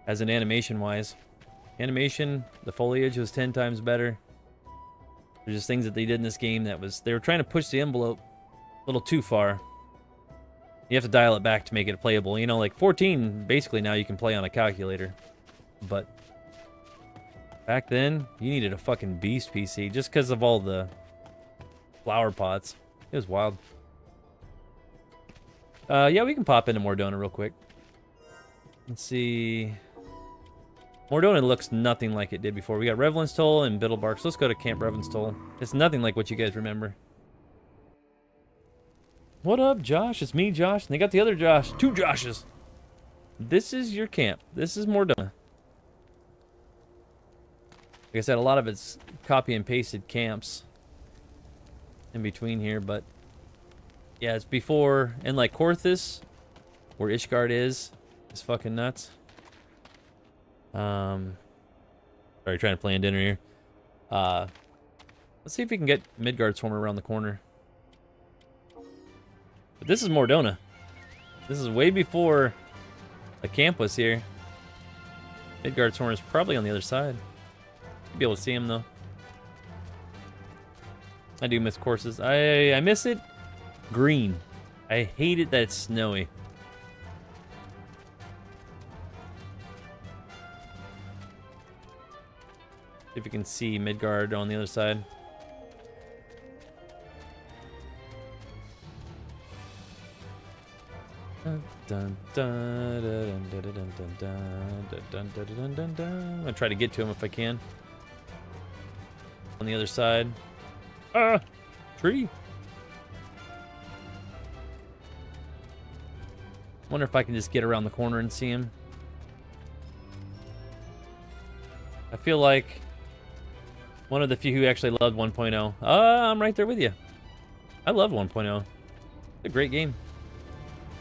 As an animation-wise. Animation, the foliage was 10 times better. There's just things that they did in this game that was... They were trying to push the envelope a little too far. You have to dial it back to make it playable. You know, like 14, basically now you can play on a calculator. But back then, you needed a fucking beast PC just because of all the flower pots. It was wild. Yeah, we can pop into Mordona real quick. Let's see. Mordona looks nothing like it did before. We got Revelance Toll and Biddlebark, so let's go to Camp Revelance Toll. It's nothing like what you guys remember. What up, Josh? It's me, Josh, and they got the other Josh. Two Joshes. This is your camp. This is Mordona. Like I said, a lot of it's copy and pasted camps in between here, but yeah, it's before, and like Korthus, where Ishgard is fucking nuts. Sorry, trying to plan dinner here. Let's see if we can get Midgard Swarmer around the corner. But this is Mordona. This is way before the camp was here. Midgard Swarmer is probably on the other side. You'll be able to see him though. I do miss courses. I miss it green. I hate it that it's snowy. See if you can see Midgard on the other side. I'm gonna try to get to him if I can. On the other side. Ah! Tree! Wonder if I can just get around the corner and see him. I feel like one of the few who actually loved 1.0. I'm right there with you. I love 1.0. It's a great game.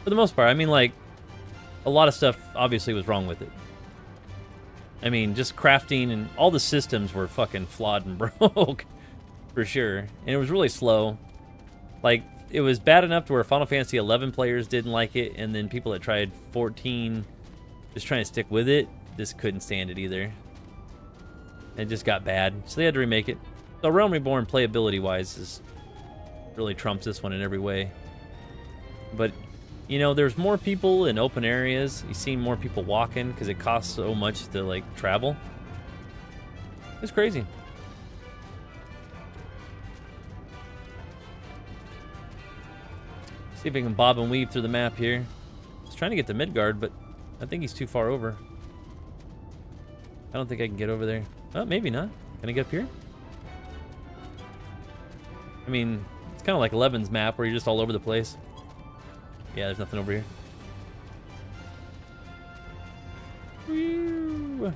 For the most part. I mean, like, a lot of stuff obviously was wrong with it. I mean, just crafting and all the systems were fucking flawed and broke. For sure. And it was really slow. Like, it was bad enough to where Final Fantasy 11 players didn't like it, and then people that tried 14 just trying to stick with it just couldn't stand it either. It just got bad, so they had to remake it. So Realm Reborn, playability-wise, is really trumps this one in every way. But, you know, there's more people in open areas. You see more people walking because it costs so much to, like, travel. It's crazy. See if we can bob and weave through the map here. I was trying to get to Midgard, but I think he's too far over. I don't think I can get over there. Oh, maybe not. Can I get up here? I mean, it's kind of like 11's map where you're just all over the place. Yeah, there's nothing over here. Woo.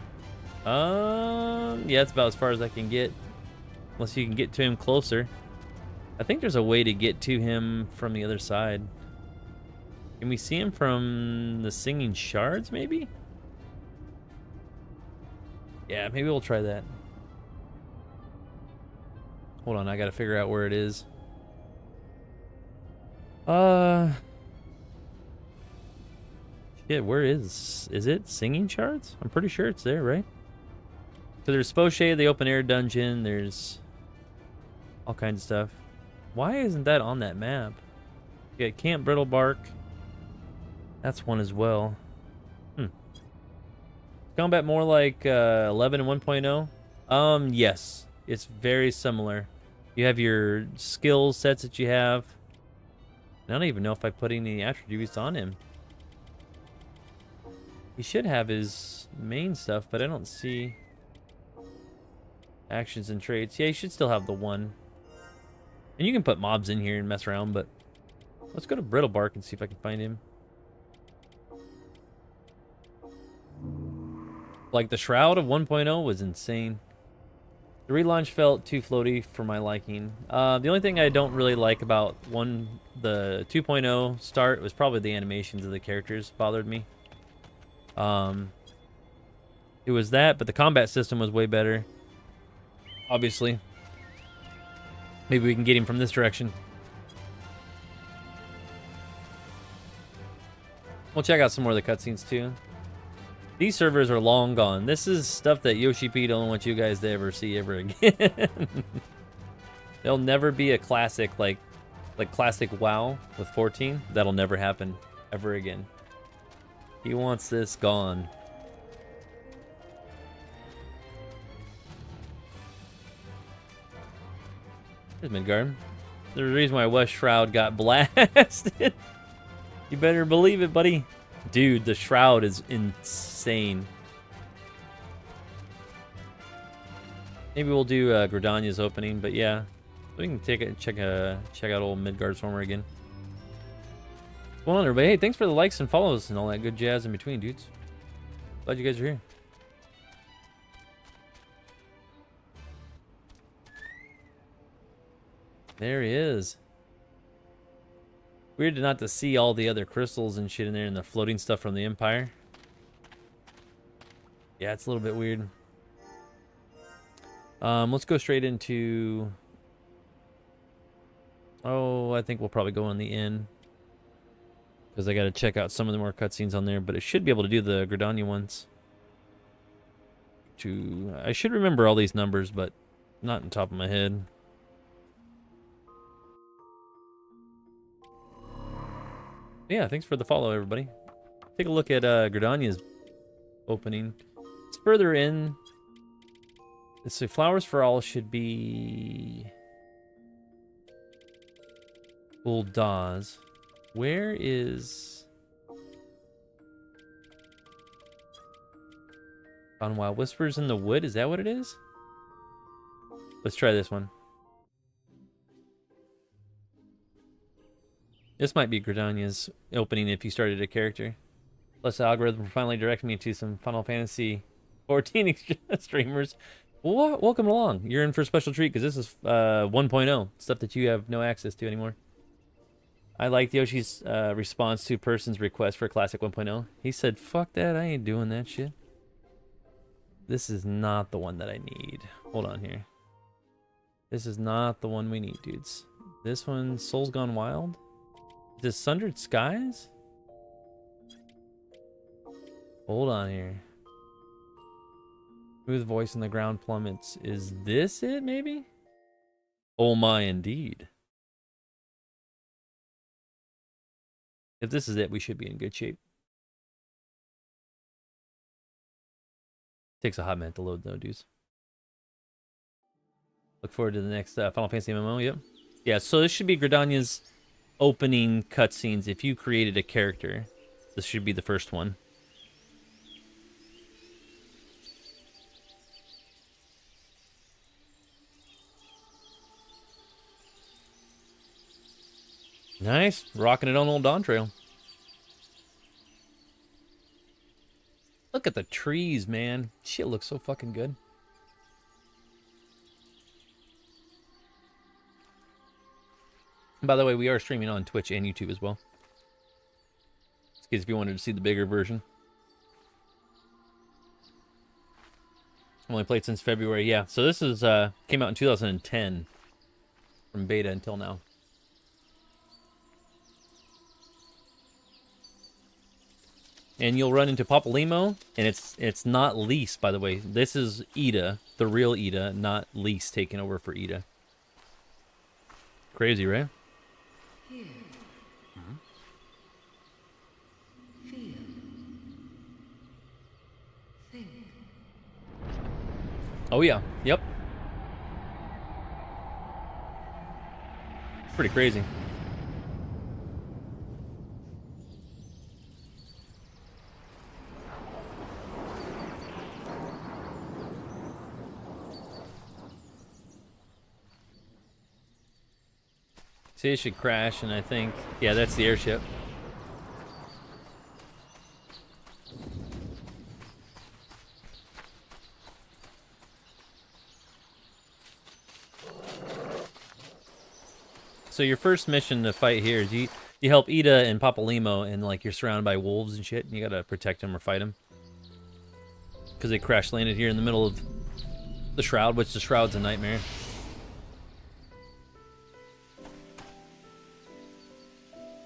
Yeah, it's about as far as I can get. Unless you can get to him closer. I think there's a way to get to him from the other side. Can we see him from the Singing Shards, maybe? Yeah, maybe we'll try that. Hold on, I gotta figure out where it is. Shit, where is it Singing Shards? I'm pretty sure it's there, right? So there's Spoche, the open air dungeon, there's all kinds of stuff. Why isn't that on that map? Yeah, Camp Brittlebark. That's one as well. Combat more like 11 and 1.0? Yes. It's very similar. You have your skill sets that you have. I don't even know if I put any attributes on him. He should have his main stuff, but I don't see actions and traits. Yeah, he should still have the one. And you can put mobs in here and mess around, but let's go to Brittlebark and see if I can find him. Like, the Shroud of 1.0 was insane. The relaunch felt too floaty for my liking. The only thing I don't really like about the 2.0 start was probably the animations of the characters bothered me. It was that, but the combat system was way better. Obviously. Maybe we can get him from this direction. We'll check out some more of the cutscenes too. These servers are long gone. This is stuff that Yoshi P don't want you guys to ever see ever again. There'll never be a classic like classic WoW with 14. That'll never happen ever again. He wants this gone. There's Midgard. There's a reason why West Shroud got blasted. You better believe it, buddy. Dude, the Shroud is insane. Maybe we'll do Gridania's opening, but yeah. We can take it, check out old Midgard Stormer again. What's going on, everybody? Hey, thanks for the likes and follows and all that good jazz in between, dudes. Glad you guys are here. There he is. Weird not to see all the other crystals and shit in there and the floating stuff from the Empire. Yeah, it's a little bit weird. Let's go straight into... Oh, I think we'll probably go on the inn. Because I got to check out some of the more cutscenes on there, but it should be able to do the Gridania ones. I should remember all these numbers, but not on top of my head. Yeah, thanks for the follow, everybody. Take a look at Gridania's opening. It's further in. Let's see, Flowers for All should be... Uldaz. Where is... Gone Wild Whispers in the Wood? Is that what it is? Let's try this one. This might be Gridania's opening if you started a character. Plus the algorithm finally directed me to some Final Fantasy 14 streamers. Well, welcome along. You're in for a special treat because this is 1.0. Stuff that you have no access to anymore. I liked Yoshi's response to person's request for Classic 1.0. He said, fuck that, I ain't doing that shit. This is not the one that I need. Hold on here. This is not the one we need, dudes. This one, Soul's Gone Wild? This Sundered Skies? Hold on here. Smooth voice in the ground plummets. Is this it, maybe? Oh my, indeed. If this is it, we should be in good shape. Takes a hot minute to load, though, dudes. Look forward to the next Final Fantasy MMO, yep. Yeah, so this should be Gridania's opening cutscenes, if you created a character, this should be the first one. Nice. Rocking it on the old Dawn Trail. Look at the trees, man. Shit looks so fucking good. By the way, we are streaming on Twitch and YouTube as well. In case if you wanted to see the bigger version. Only played since February. Yeah, so this is came out in 2010 from beta until now. And you'll run into Papalymo, and it's not Lise, by the way. This is Ida, the real Ida, not Lise taking over for Ida. Crazy, right? Here. Feel. Think. Oh yeah, yep. Pretty crazy. See, it should crash, and I think, yeah, that's the airship. So your first mission to fight here is you help Ida and Papalymo, and like you're surrounded by wolves and shit, and you gotta protect them or fight them. Because they crash landed here in the middle of the Shroud, which the Shroud's a nightmare.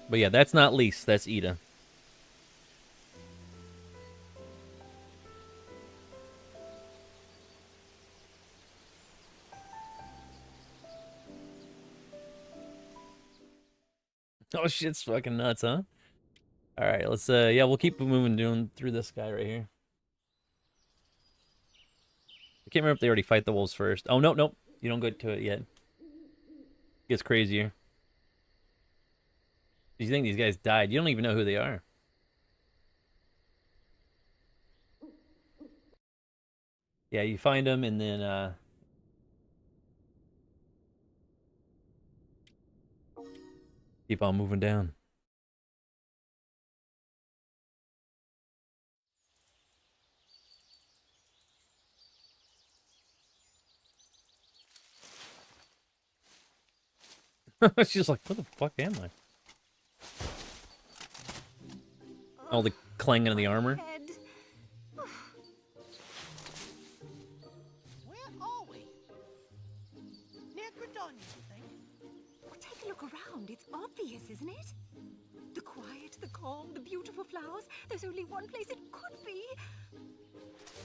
But yeah, that's not Lise, that's Ida. Oh, shit's fucking nuts, huh? Alright, let's, yeah, we'll keep moving doing through this guy right here. I can't remember if they already fight the wolves first. Oh, nope, nope. You don't go to it yet. It gets crazier. You think these guys died. You don't even know who they are. Yeah, you find them and then, keep on moving down. She's like, what the fuck am I? All the clanging of the armor. Head. Where are we? Near Gridania, you think? Well, take a look around. It's obvious, isn't it? The quiet, the calm, the beautiful flowers. There's only one place it could be.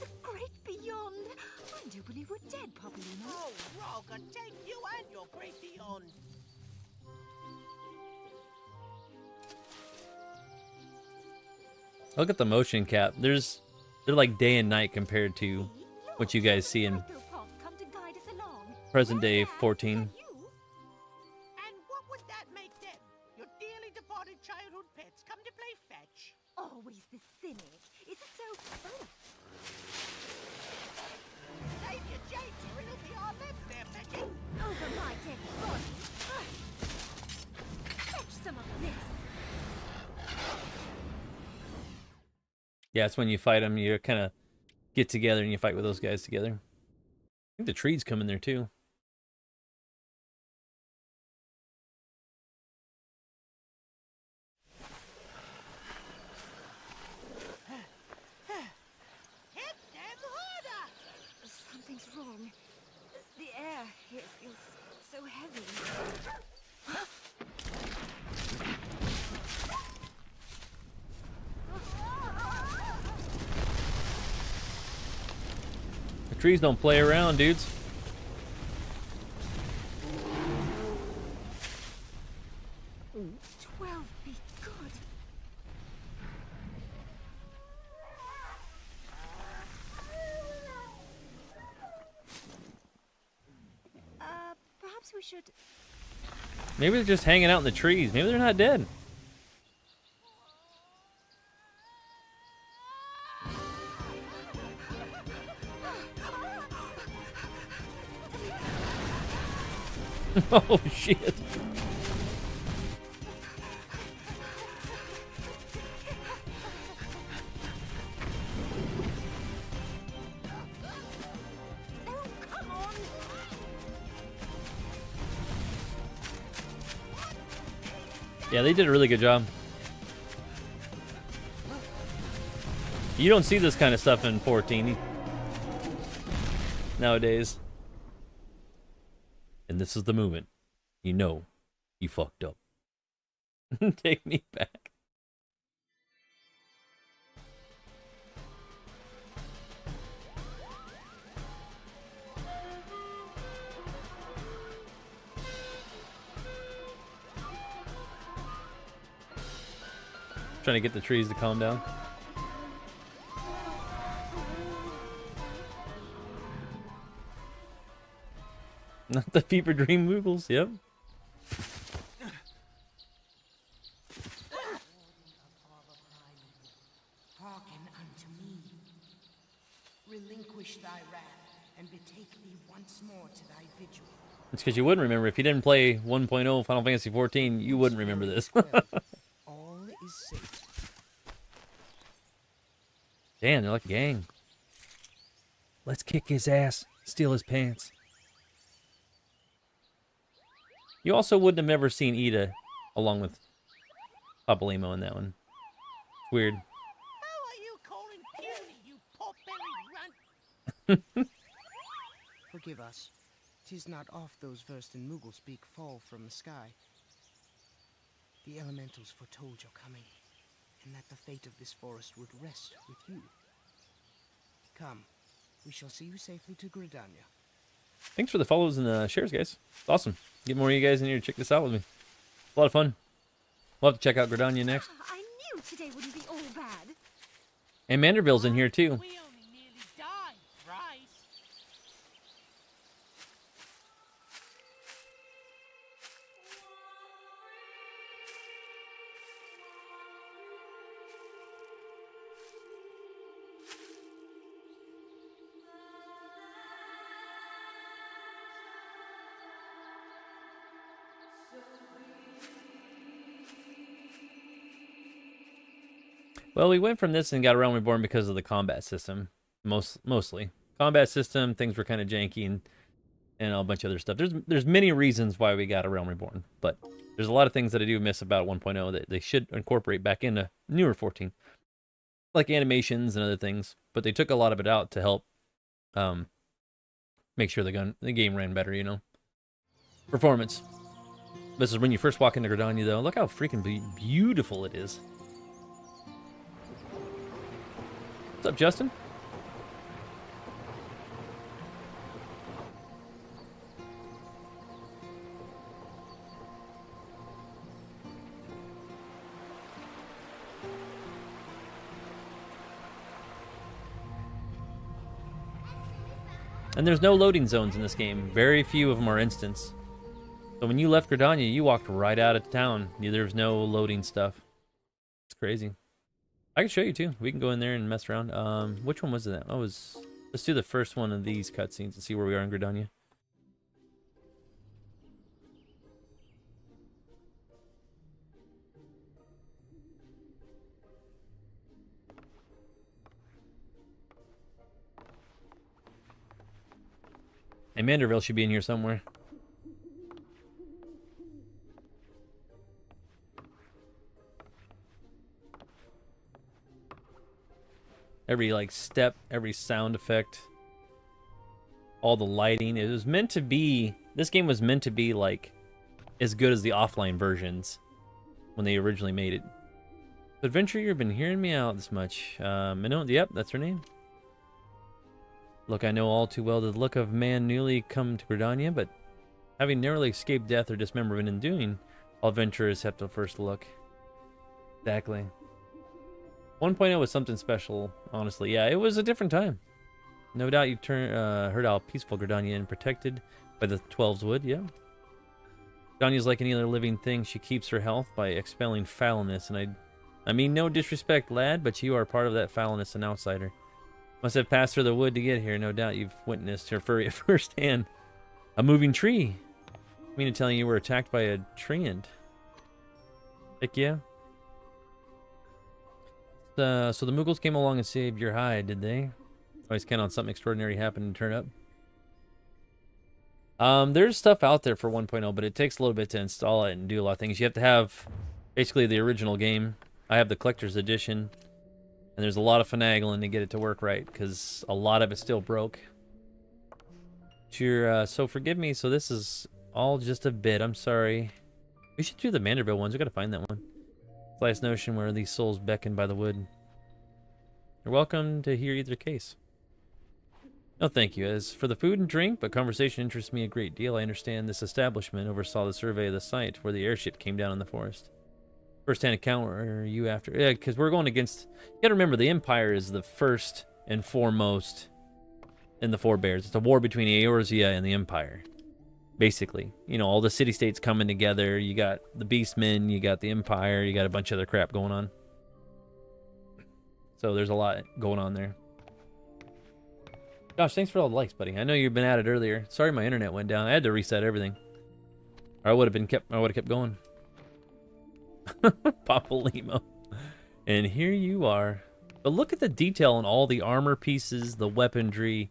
The great beyond. I do believe we're dead, Papalymo. Oh, Roger, take you and your great beyond. Look at the motion cap. They're like day and night compared to what you guys see in present day 14. And what would that make them? Your dearly departed childhood pets come to play fetch. Always the cynic. Is it so? Oh. Save your James, or it'll be our lips there, Becky. Over my dead body. Fetch some of this. Yeah, it's when you fight them, you kind of get together and you fight with those guys together. I think the trees come in there too. Hit them harder! Something's wrong. The air here feels so heavy. The trees don't play around, dudes. Ooh, 12 be good. Perhaps we should Maybe they're just hanging out in the trees. Maybe they're not dead. Oh, shit. Yeah, they did a really good job. You don't see this kind of stuff in 14 nowadays. And this is the moment. You know, you fucked up. Take me back. Trying to get the trees to calm down. Not the fever dream Moogles, yep. Hearken unto me. Relinquish thy wrath, and betake thee once more to thy vigil. It's because you wouldn't remember. If you didn't play 1.0 Final Fantasy 14, you wouldn't remember this. All is safe. Damn, they're like a gang. Let's kick his ass, steal his pants. You also wouldn't have ever seen Ida along with Papa Limo in that one. Weird. How are you calling puny, you pot-bellied runt? Forgive us. 'Tis not oft those versed in Moogle speak fall from the sky. The elementals foretold your coming, and that the fate of this forest would rest with you. Come, we shall see you safely to Gridania. Thanks for the follows and the shares, guys. It's awesome. Get more of you guys in here to check this out with me. A lot of fun. We'll have to check out Gridania next. I knew today wouldn't be all bad. And Manderville's in here, too. We only nearly died, right? Well, we went from this and got Realm Reborn because of the combat system. Mostly. Combat system, things were kind of janky and a bunch of other stuff. There's many reasons why we got a Realm Reborn, but there's a lot of things that I do miss about 1.0 that they should incorporate back into newer 14. Like animations and other things, but they took a lot of it out to help make sure the game ran better, you know. Performance. This is when you first walk into Gridania, though. Look how freaking beautiful it is. What's up, Justin? And there's no loading zones in this game. Very few of them are instants. So when you left Gridania, you walked right out of town. There's no loading stuff. It's crazy. I can show you too. We can go in there and mess around. Which one was that? Let's do the first one of these cutscenes and see where we are in Gridania. And Manderville should be in here somewhere. Every like step, every sound effect, all the lighting. It was meant to be, this game was meant to be like as good as the offline versions when they originally made it. Adventure, you've been hearing me out this much. Minot, yep, that's her name. Look, I know all too well the look of man newly come to Gridania, but having narrowly escaped death or dismemberment in doing, all adventurers have to first look. Exactly. 1.0 was something special, honestly. Yeah, it was a different time. No doubt you heard how peaceful Gridania and protected by the 12s would, yeah. Donya's like any other living thing. She keeps her health by expelling foulness, and I mean no disrespect, lad, but you are part of that foulness, an outsider. Must have passed through the wood to get here. No doubt you've witnessed her fury at firsthand. A moving tree. I mean to tell you were attacked by a treant. Heck yeah. So the Mughals came along and saved your hide, did they? Always count on something extraordinary happening to turn up. There's stuff out there for 1.0, but it takes a little bit to install it and do a lot of things. You have to have basically the original game. I have the collector's edition, and there's a lot of finagling to get it to work right because a lot of it's still broke. Sure, so forgive me. So this is all just a bit. I'm sorry. We should do the Manderville ones. We gotta find that one. Last notion where these souls beckon by the wood. You're welcome to hear either case. No, thank you. As for the food and drink, but conversation interests me a great deal. I understand this establishment oversaw the survey of the site where the airship came down in the forest. First-hand account, or are you after? Yeah, because we're going against... You gotta remember, the Empire is the first and foremost in the forebears. It's a war between Eorzea and the Empire. Basically. You know, all the city-states coming together. You got the Beastmen, you got the Empire, you got a bunch of other crap going on. So there's a lot going on there. Gosh, thanks for all the likes, buddy. I know you've been at it earlier. Sorry my internet went down. I had to reset everything. Or I would have kept going. Papa Limo. And here you are. But look at the detail on all the armor pieces, the weaponry.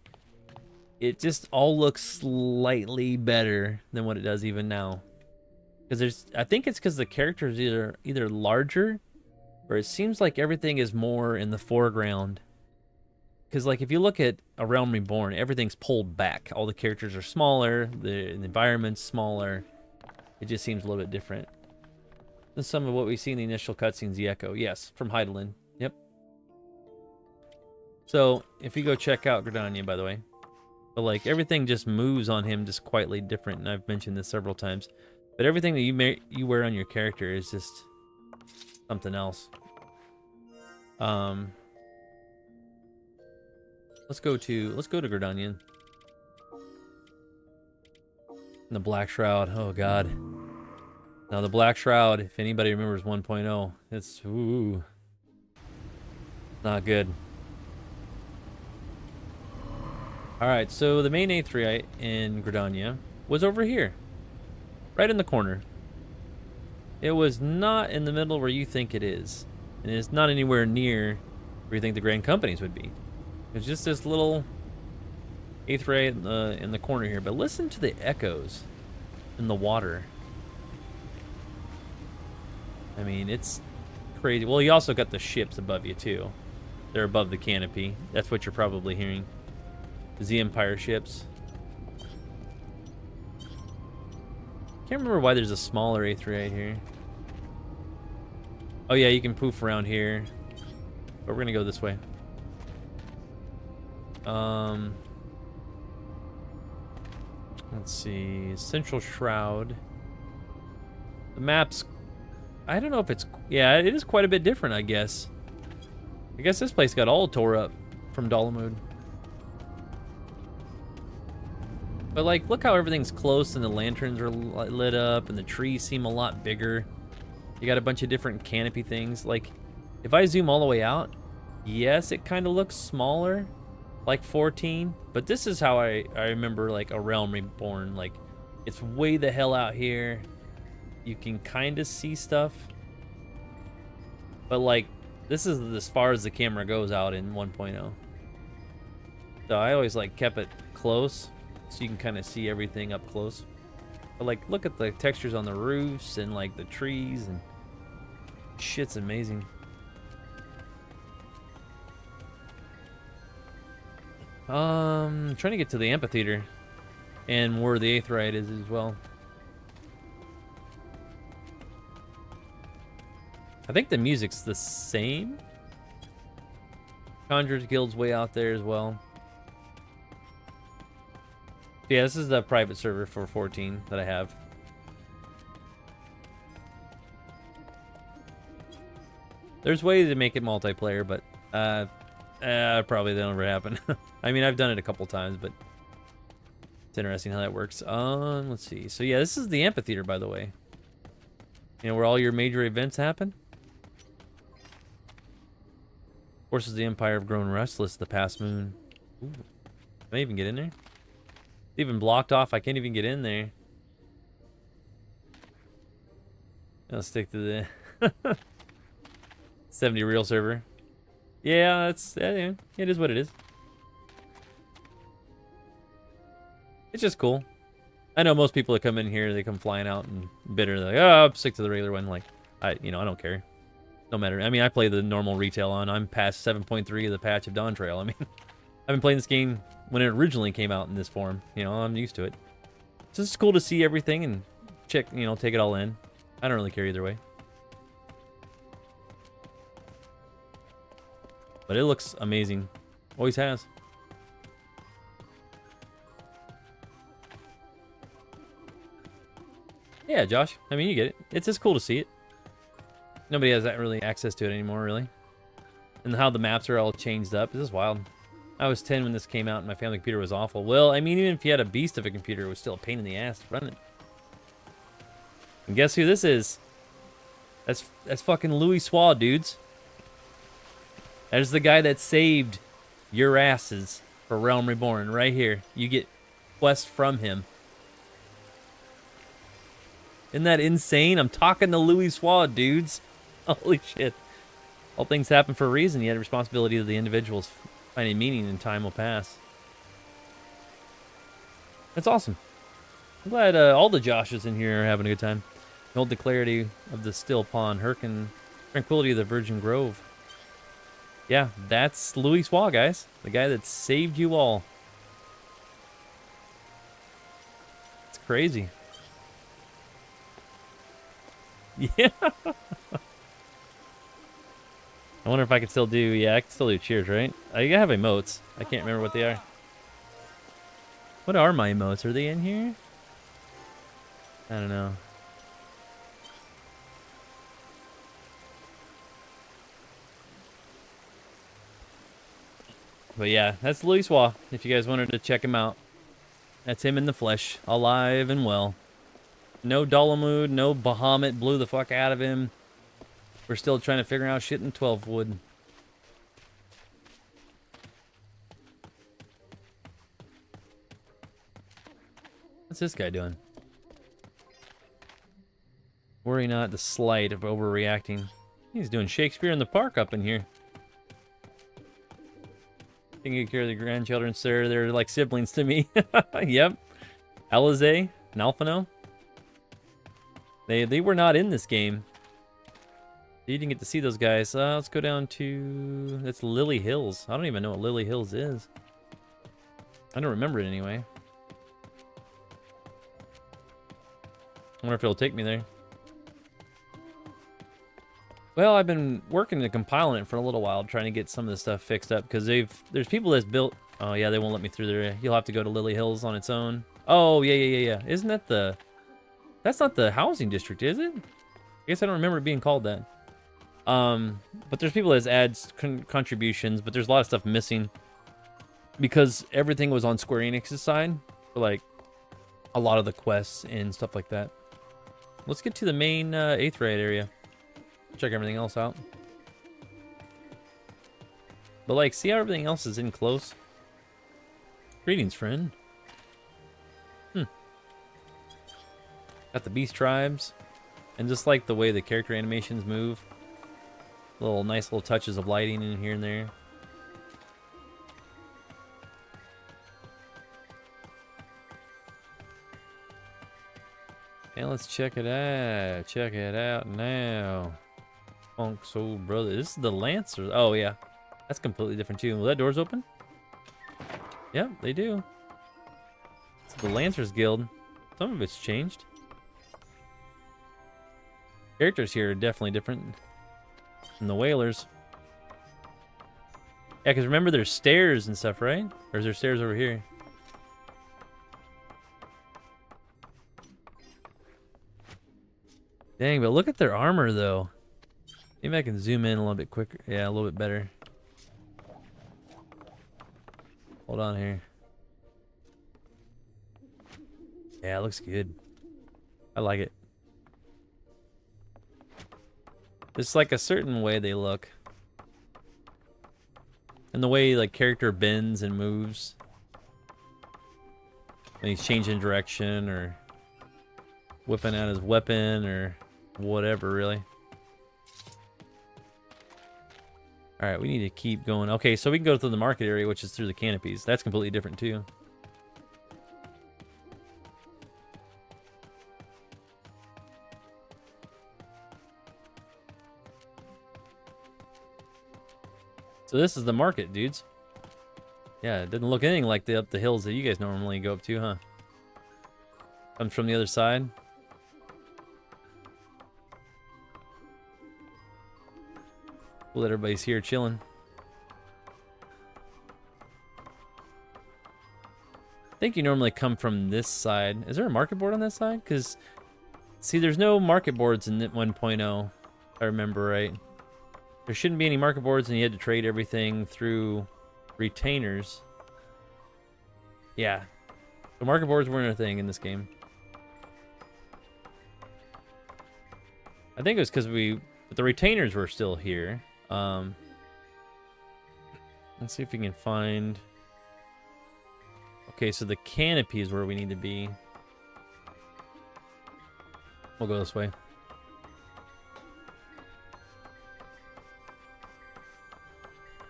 It just all looks slightly better than what it does even now. Because I think it's because the characters are either larger, or it seems like everything is more in the foreground. Because like if you look at A Realm Reborn, everything's pulled back. All the characters are smaller, the environment's smaller. It just seems a little bit different. And some of what we see in the initial cutscenes, the echo. Yes, from Heidelin. Yep. So if you go check out Gridania, by the way. But like everything just moves on him just quietly different, and I've mentioned this several times. But everything that you wear on your character is just something else. Let's go to Gridania. And the Black Shroud. Oh god. Now the Black Shroud, if anybody remembers 1.0, it's not good. Alright, so the main Aetheryte in Gridania was over here. Right in the corner. It was not in the middle where you think it is. And it's not anywhere near where you think the Grand Companies would be. It's just this little Aetheryte in the corner here. But listen to the echoes in the water. I mean, it's crazy. Well, you also got the ships above you, too. They're above the canopy. That's what you're probably hearing. The Empire ships. Can't remember why there's a smaller Aetheryte here. Oh yeah, you can poof around here. But we're gonna go this way. Let's see. Central Shroud. The map's... I don't know if it's... Yeah, it is quite a bit different, I guess. I guess this place got all tore up from Dalamud. But like, look how everything's close and the lanterns are lit up and the trees seem a lot bigger. You got a bunch of different canopy things. Like, if I zoom all the way out, yes, it kind of looks smaller, like 14. But this is how I remember like A Realm Reborn. Like, it's way the hell out here. You can kind of see stuff. But like, this is as far as the camera goes out in 1.0. So I always like kept it close, so you can kind of see everything up close. But like, look at the textures on the roofs and like the trees, and shit's amazing. Trying to get to the amphitheater and where the Aetheryte is as well. I think the music's the same. Conjurers Guild's way out there as well. Yeah, this is the private server for 14 that I have. There's ways to make it multiplayer, but probably that'll never happen. I mean, I've done it a couple times, but It's interesting how that works. Let's see. So yeah, this is the amphitheater, by the way. You know, where all your major events happen. Forces of the Empire have grown restless the past moon. Ooh. Can I even get in there? It's even blocked off. I can't even get in there. I'll stick to the 70 real server. Yeah, yeah, it is what it is. It's just cool. I know most people that come in here, they come flying out and bitter. They're like, oh, I'm stick to the regular one. Like, I don't care. No matter. I mean, I play the normal retail on. I'm past 7.3 of the patch of Dawn Trail. I mean, I've been playing this game when it originally came out in this form. You know, I'm used to it. So it's cool to see everything and check, take it all in. I don't really care either way. But it looks amazing. Always has. Yeah, Josh. I mean, you get it. It's just cool to see it. Nobody has that really access to it anymore, really. And how the maps are all changed up. This is wild. I was 10 when this came out and my family computer was awful. Well, I mean, even if you had a beast of a computer, it was still a pain in the ass to run it. And guess who this is? That's fucking Louis Swa, dudes. That is the guy that saved your asses for Realm Reborn right here. You get quest from him. Isn't that insane? I'm talking to Louis Swa, dudes. Holy shit. All things happen for a reason, yet responsibility of the individuals finding meaning in time will pass. That's awesome. I'm glad all the Joshes in here are having a good time. Behold the clarity of the still pond, Hurricane tranquility of the Virgin Grove. Yeah, that's Louis Swa, guys. The guy that saved you all. It's crazy. Yeah. I wonder if I can still do... Yeah, I can still do cheers, right? I have emotes. I can't remember what they are. What are my emotes? Are they in here? I don't know. But yeah, that's Louis Swa, if you guys wanted to check him out. That's him in the flesh, alive and well. No Dolomud, no Bahamut blew the fuck out of him. We're still trying to figure out shit in 12 wood. What's this guy doing? Worry not the slight of overreacting. He's doing Shakespeare in the Park up in here. Taking care of the grandchildren, sir. They're like siblings to me. Yep. Alize and Alphino. They were not in this game. You didn't get to see those guys. Let's go down to... That's Lily Hills. I don't even know what Lily Hills is. I don't remember it anyway. I wonder if it'll take me there. Well, I've been working to compiling it for a little while, trying to get some of this stuff fixed up, because there's people that's built... Oh, yeah, they won't let me through there. You'll have to go to Lily Hills on its own. Oh, yeah. Isn't that the... That's not the housing district, is it? I guess I don't remember it being called that. But there's people that adds contributions, but there's a lot of stuff missing because everything was on Square Enix's side for like a lot of the quests and stuff like that. Let's get to the main 8th raid area. Check everything else out. But like, see how everything else is in close? Greetings, friend. Got the beast tribes, and just like the way the character animations move, nice little touches of lighting in here and there. And let's check it out. Check it out now. Funk Soul Brother. This is the Lancers. Oh yeah, that's completely different too. Will that doors open? Yeah, they do. It's the Lancers Guild. Some of it's changed. Characters here are definitely different than the Whalers. Yeah, because remember there's stairs and stuff, right? Or is there stairs over here? Dang, but look at their armor, though. Maybe I can zoom in a little bit quicker. Yeah, a little bit better. Hold on here. Yeah, it looks good. I like it. There's like a certain way they look. And the way like character bends and moves. When he's changing direction or whipping out his weapon or whatever, really. Alright, we need to keep going. Okay, so we can go through the market area, which is through the canopies. That's completely different too. So this is the market, dudes. Yeah, it didn't look anything like up the hills that you guys normally go up to, huh? Comes from the other side. Cool that everybody's here chilling. I think you normally come from this side. Is there a market board on that side? Because, see, there's no market boards in 1.0, if I remember right. There shouldn't be any market boards, and you had to trade everything through retainers. Yeah. The market boards weren't a thing in this game. I think it was because the retainers were still here. Let's see if we can find... Okay, so the canopy is where we need to be. We'll go this way.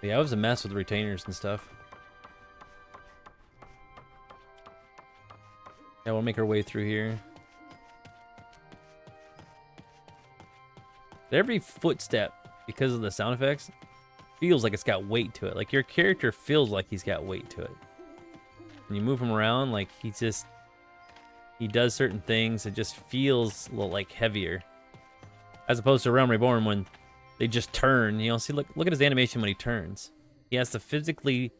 Yeah, it was a mess with retainers and stuff. Yeah, we'll make our way through here. Every footstep, because of the sound effects, feels like it's got weight to it. Like your character feels like he's got weight to it. When you move him around, like he does certain things, it just feels a little like heavier. As opposed to Realm Reborn when they just turn, you know, see, look at his animation when he turns. He has to physically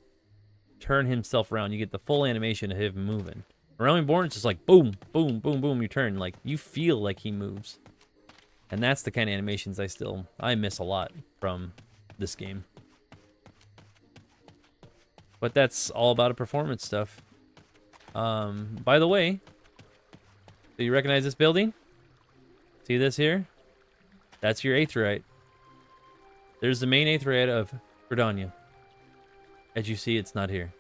turn himself around. You get the full animation of him moving. Realm Reborn is just like boom, boom, boom, boom, you turn. Like you feel like he moves. And that's the kind of animations I miss a lot from this game. But that's all about a performance stuff. By the way, do you recognize this building? See this here? That's your Aetheryte. There's the main Aetheryte of Gridania. As you see, it's not here.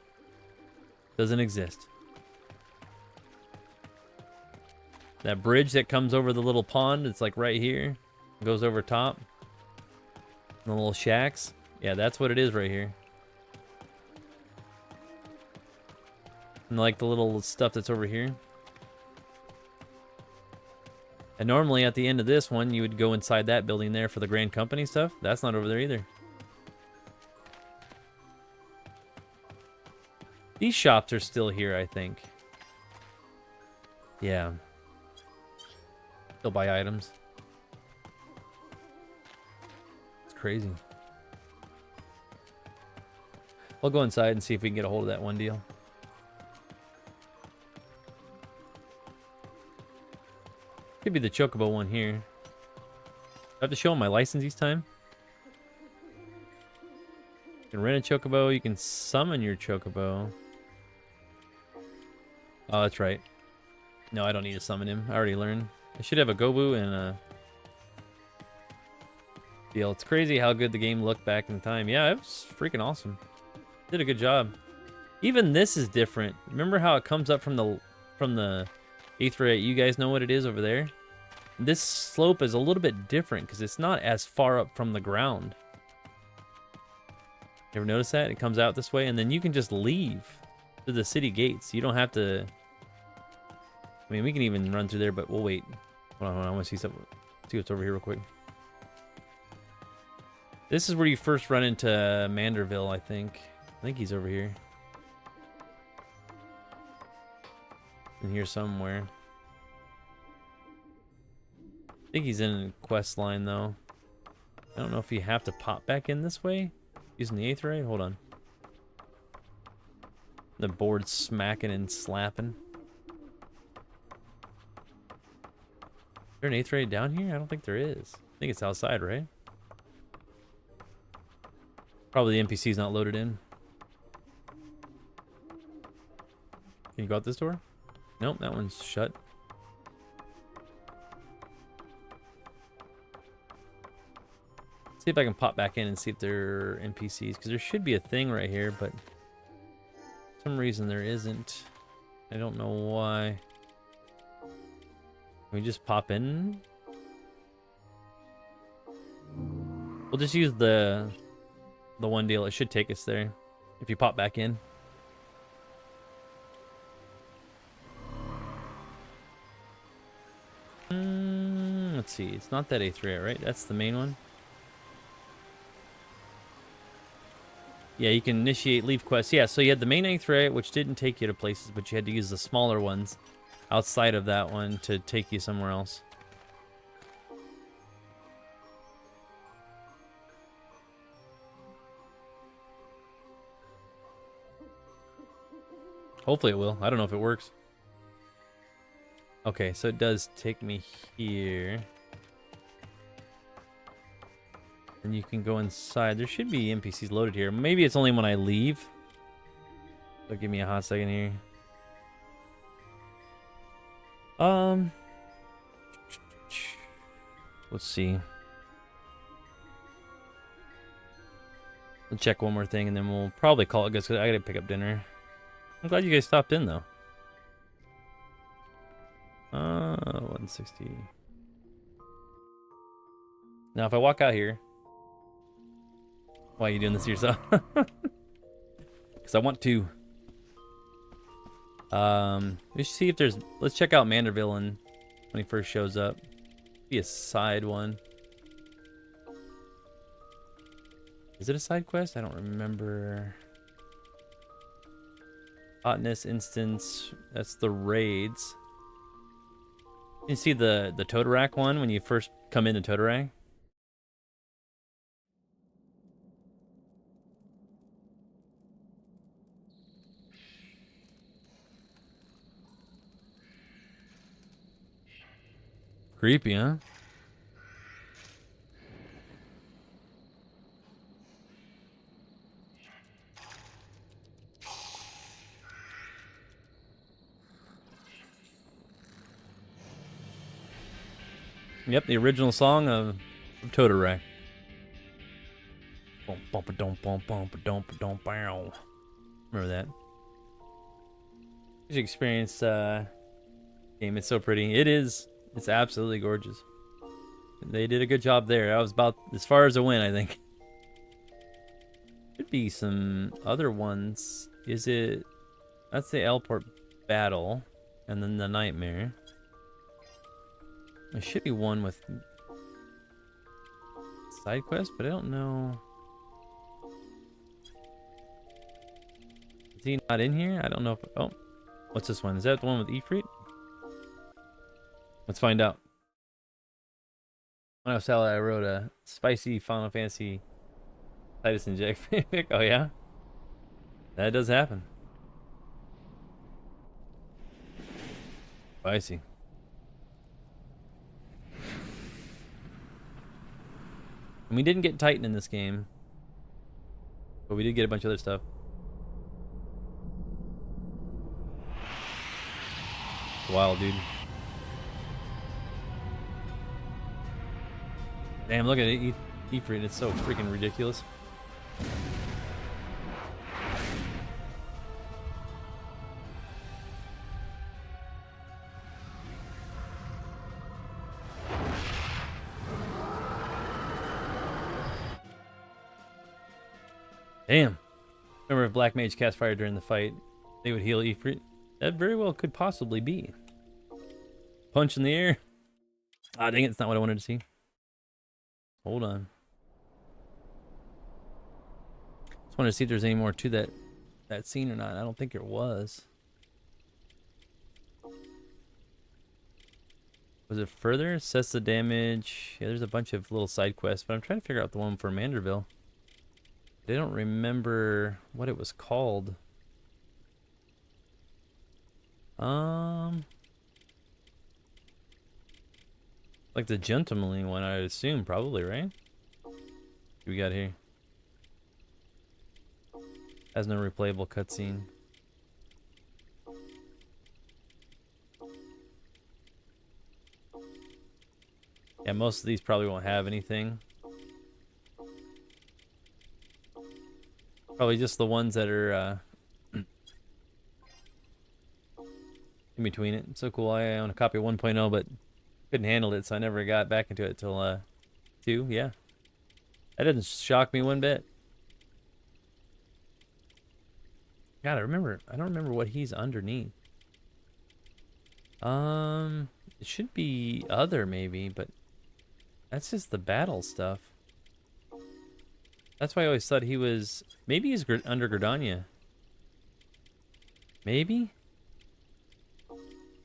Doesn't exist. That bridge that comes over the little pond, it's like right here. Goes over top. The little shacks. Yeah, that's what it is right here. And like the little stuff that's over here. And normally at the end of this one, you would go inside that building there for the Grand Company stuff. That's not over there either. These shops are still here, I think. Yeah. Still buy items. It's crazy. We'll go inside and see if we can get a hold of that one deal. Could be the Chocobo one here. I have to show him my license each time. You can rent a Chocobo. You can summon your Chocobo. Oh, that's right. No, I don't need to summon him. I already learned. I should have a Gobu and a deal. It's crazy how good the game looked back in time. Yeah, it was freaking awesome. Did a good job. Even this is different. Remember how it comes up from the Aetheryte? You guys know what it is over there? This slope is a little bit different because it's not as far up from the ground. You ever notice that? It comes out this way and then you can just leave to the city gates. You don't have to... I mean, we can even run through there, but we'll wait. Hold on, I want to see something. See what's over here real quick. This is where you first run into Manderville, I think. I think he's over here. In here somewhere. I think he's in a quest line, though. I don't know if you have to pop back in this way. Using the Aetheryte? Hold on. The board's smacking and slapping. Is there an Aetheryte down here? I don't think there is. I think it's outside, right? Probably the NPC's not loaded in. Can you go out this door? Nope, that one's shut. See if I can pop back in and see if there are NPCs, because there should be a thing right here, but for some reason there isn't. I don't know why. Can we just pop in? We'll just use the one deal. It should take us there if you pop back in. Let's see. It's not that A3, right? That's the main one. Yeah, you can initiate leave quests. Yeah, so you had the main A3, which didn't take you to places, but you had to use the smaller ones outside of that one to take you somewhere else. Hopefully it will. I don't know if it works. Okay, so it does take me here. And you can go inside. There should be NPCs loaded here. Maybe it's only when I leave. So give me a hot second here. Let's see. We'll check one more thing and then we'll probably call it good, because I gotta pick up dinner. I'm glad you guys stopped in though. 160. Now if I walk out here, why are you doing this to yourself? Because I want to. We should see if there's. Let's check out Manderville and when he first shows up. Be a side one. Is it a side quest? I don't remember. Hotness instance. That's the raids. You can see the Totorak one when you first come into Totorak. Creepy, huh? Yep, the original song of Totorak. Remember that? You should experience game. It's so pretty. It is. It's absolutely gorgeous. They did a good job there. I was about as far as a win, I think. Should be some other ones. Is it? That's the Elport battle, and then the nightmare. There should be one with side quest, but I don't know. Is he not in here? I don't know if. Oh, what's this one? Is that the one with Ifrit? Let's find out. When I was salad, I wrote a spicy Final Fantasy Titus and Jack fanfic. Oh yeah, that does happen. Spicy. And we didn't get Titan in this game, but we did get a bunch of other stuff. It's wild, dude. Damn, look at it, Ifrit. It's so freaking ridiculous. Damn. Remember, if Black Mage cast fire during the fight, they would heal Ifrit. That very well could possibly be. Punch in the air. Ah, dang it, it's not what I wanted to see. Hold on. Just wanted to see if there's any more to that scene or not. I don't think there was. Was it further? Assess the damage. Yeah, there's a bunch of little side quests, but I'm trying to figure out the one for Manderville. I don't remember what it was called. Like the gentlemanly one, I assume, probably, right? What do we got here? Has no replayable cutscene. Yeah, most of these probably won't have anything. Probably just the ones that are in between it. It's so cool. I own a copy of 1.0, but couldn't handle it, so I never got back into it till 2. Yeah, that didn't shock me one bit. God, I don't remember what he's underneath. It should be other maybe, but that's just the battle stuff. That's why I always thought he was, maybe he's under Gridania. Maybe?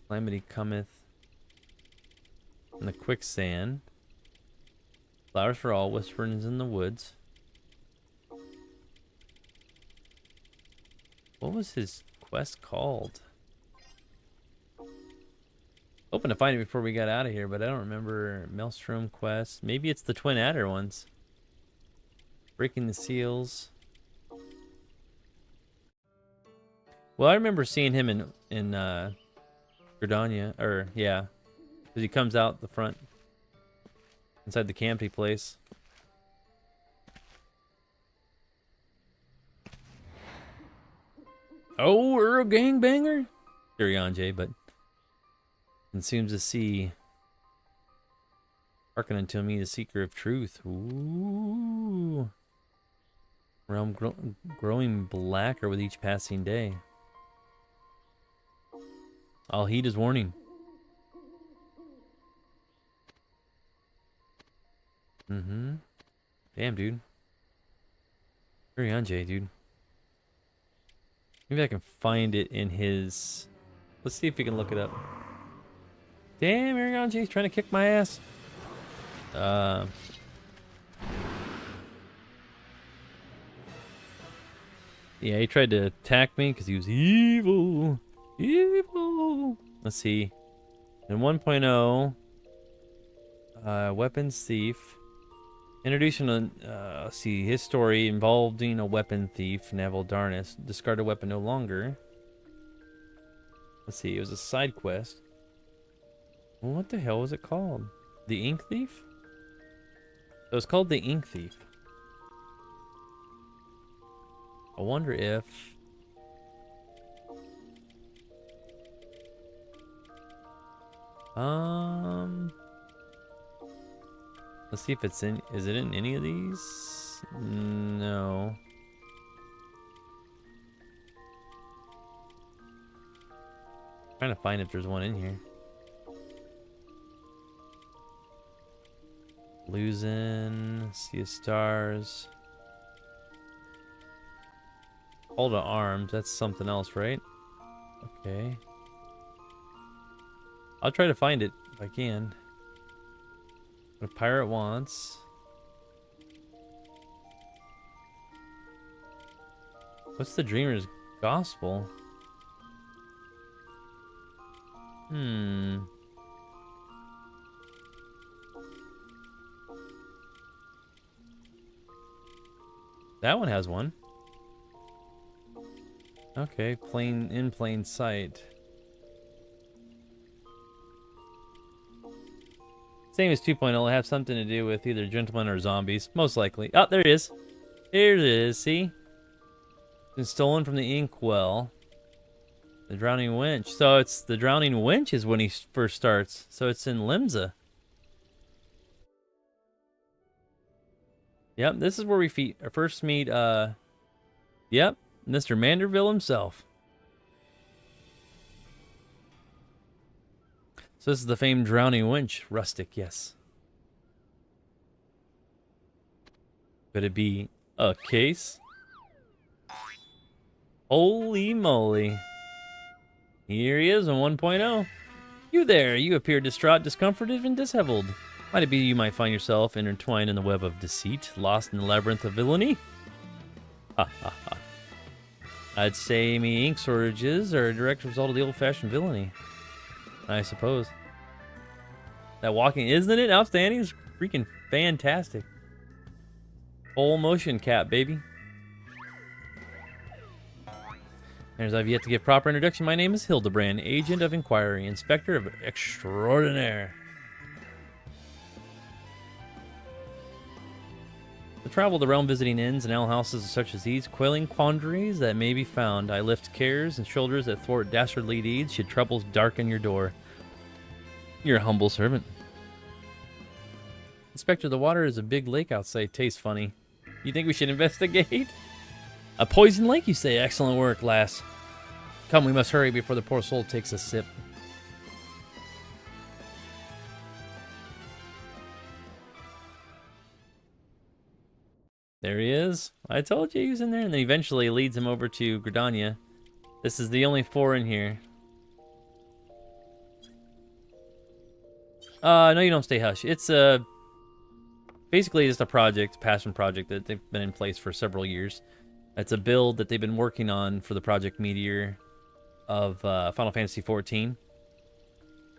Calamity cometh in the quicksand. Flowers for all, whisperings in the woods. What was his quest called? Hoping to find it before we got out of here, but I don't remember. Maelstrom quest. Maybe it's the Twin Adder ones. Breaking the seals. Well, I remember seeing him in Gridania, or yeah, because he comes out the front inside the campy place. Oh, we're a gangbanger? Carry on, Jay, but consumes the sea. Hearken unto me, the seeker of truth. Ooh. Realm growing blacker with each passing day. I'll heed his warning. Damn, dude. Carry on, Jay, dude. Maybe I can find it in his... Let's see if we can look it up. Damn, Aragon Jay's trying to kick my ass. Yeah, he tried to attack me because he was evil. Evil. Let's see. In 1.0, weapons thief. Introduction on, let's see, his story involving a weapon thief, Naval Darnus. Discard a weapon no longer. Let's see, it was a side quest. Well, what the hell was it called? The Ink Thief? It was called the Ink Thief. I wonder if... Let's see if it's in... Is it in any of these? No. Trying to find if there's one in here. Losing, Sea of Stars. Hold of Arms, that's something else, right? Okay. I'll try to find it if I can. What a pirate wants. What's the Dreamer's Gospel? That one has one. Okay, in plain sight. Same as 2.0, it'll have something to do with either gentlemen or zombies, most likely. Oh, there it is. Here it is, see? Been stolen from the inkwell. The Drowning Wench. So it's the Drowning Wench is when he first starts. So it's in Limsa. Yep, this is where we first meet, yep, Mr. Manderville himself. So this is the famed Drowning Wench, rustic, yes. Could it be a case? Holy moly. Here he is in 1.0. You there, you appear distraught, discomforted, and disheveled. Might it be you might find yourself intertwined in the web of deceit, lost in the labyrinth of villainy? Ha ha ha. I'd say me ink shortages are a direct result of the old-fashioned villainy. I suppose. That walking, isn't it outstanding? It's freaking fantastic. Full motion cap, baby. And as I've yet to give proper introduction, my name is Hildebrand, Agent of Inquiry, Inspector of Extraordinaire. The travel of the realm visiting inns and alehouses such as these, quelling quandaries that may be found. I lift cares and shoulders that thwart dastardly deeds, should troubles darken your door. Your humble servant. Inspector, the water is a big lake outside. Tastes funny. You think we should investigate? A poison lake, you say? Excellent work, lass. Come, we must hurry before the poor soul takes a sip. There he is. I told you he was in there. And then eventually leads him over to Gridania. This is the only 4 in here. No, you don't stay hush. It's basically just a project, passion project that they've been in place for several years. It's a build that they've been working on for the Project Meteor of Final Fantasy XIV.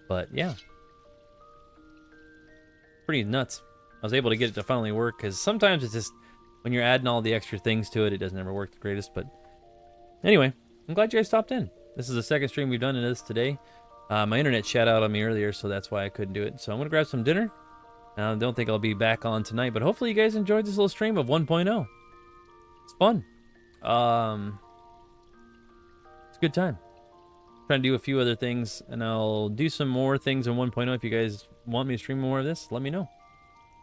But yeah, pretty nuts. I was able to get it to finally work because sometimes it's just when you're adding all the extra things to it, it doesn't ever work the greatest. But anyway, I'm glad you guys stopped in. This is the second stream we've done in this today. My internet shut out on me earlier, so that's why I couldn't do it. So I'm gonna grab some dinner. I don't think I'll be back on tonight, but hopefully you guys enjoyed this little stream of 1.0. It's fun. It's a good time. Trying to do a few other things, and I'll do some more things in 1.0. If you guys want me to stream more of this, let me know.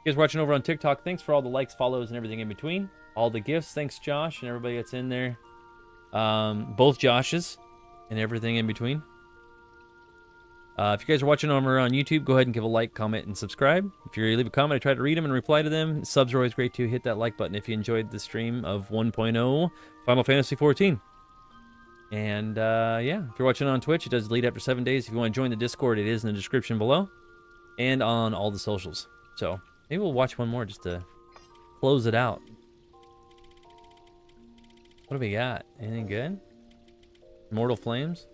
You guys watching over on TikTok, thanks for all the likes, follows, and everything in between. All the gifts, thanks Josh and everybody that's in there. Both Joshes and everything in between. If you guys are watching over on YouTube, go ahead and give a like, comment, and subscribe. If you leave a comment, I try to read them and reply to them. Subs are always great too. Hit that like button if you enjoyed the stream of 1.0 Final Fantasy XIV. And yeah, if you're watching on Twitch, it does delete after 7 days. If you want to join the Discord, it is in the description below and on all the socials. So maybe we'll watch one more just to close it out. What do we got? Anything good? Immortal Flames?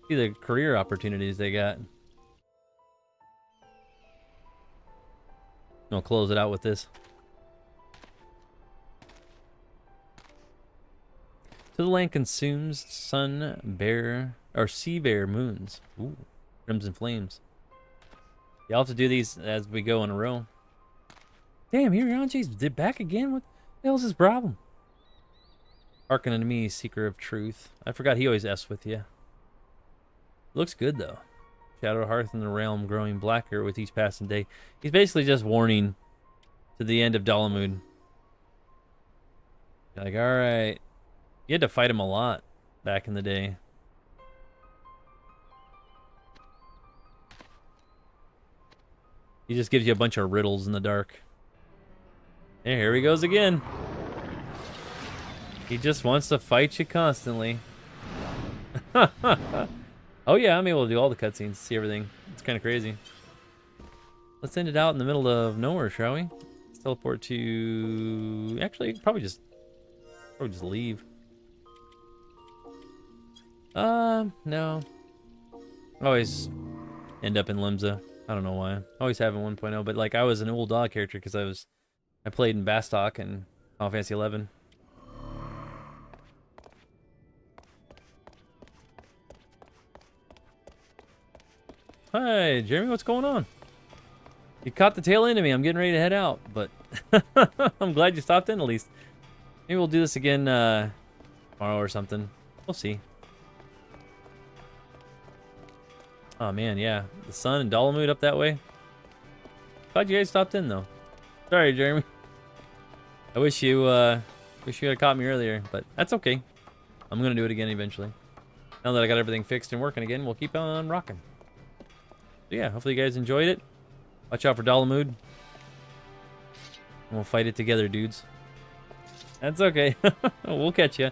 See the career opportunities they got. I'll close it out with this. To the land consumes sun bear or sea bear moons. Ooh, crimson flames. You will have to do these as we go in a row. Damn, Hirionji's back again. What the hell's his problem? Hearken unto me, seeker of truth. I forgot he always F's with you. Looks good though. Shadow Hearth in the realm growing blacker with each passing day. He's basically just warning to the end of Dalamud. Like, alright. You had to fight him a lot back in the day. He just gives you a bunch of riddles in the dark. And here he goes again. He just wants to fight you constantly. Oh yeah, I'm able to do all the cutscenes, see everything. It's kind of crazy. Let's end it out in the middle of nowhere, shall we? Let's teleport to... Actually, probably just leave. No. I always end up in Limsa. I don't know why. I always have in 1.0, but like I was an old dog character because I played in Bastok and Final Fantasy XI. Hi, Jeremy, what's going on? You caught the tail end of me. I'm getting ready to head out, but I'm glad you stopped in at least. Maybe we'll do this again tomorrow or something. We'll see. Oh man, yeah. The sun and Dalamud up that way. Glad you guys stopped in though. Sorry, Jeremy. I wish you had caught me earlier, but that's okay. I'm gonna do it again eventually. Now that I got everything fixed and working again, we'll keep on rocking. So yeah, hopefully you guys enjoyed it. Watch out for Dalamud. And we'll fight it together, dudes. That's okay. We'll catch you. You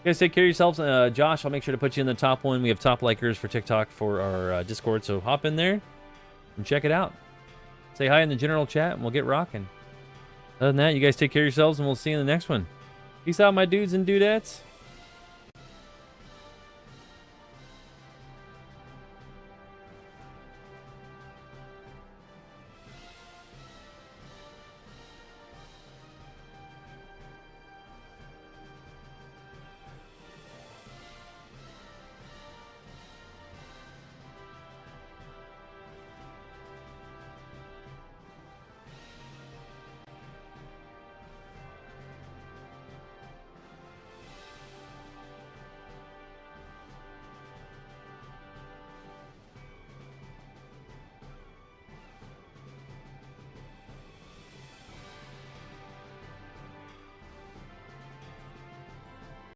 guys take care of yourselves. Josh, I'll make sure to put you in the top one. We have top likers for TikTok for our Discord, so hop in there and check it out. Say hi in the general chat, and we'll get rocking. Other than that, you guys take care of yourselves, and we'll see you in the next one. Peace out, my dudes and dudettes.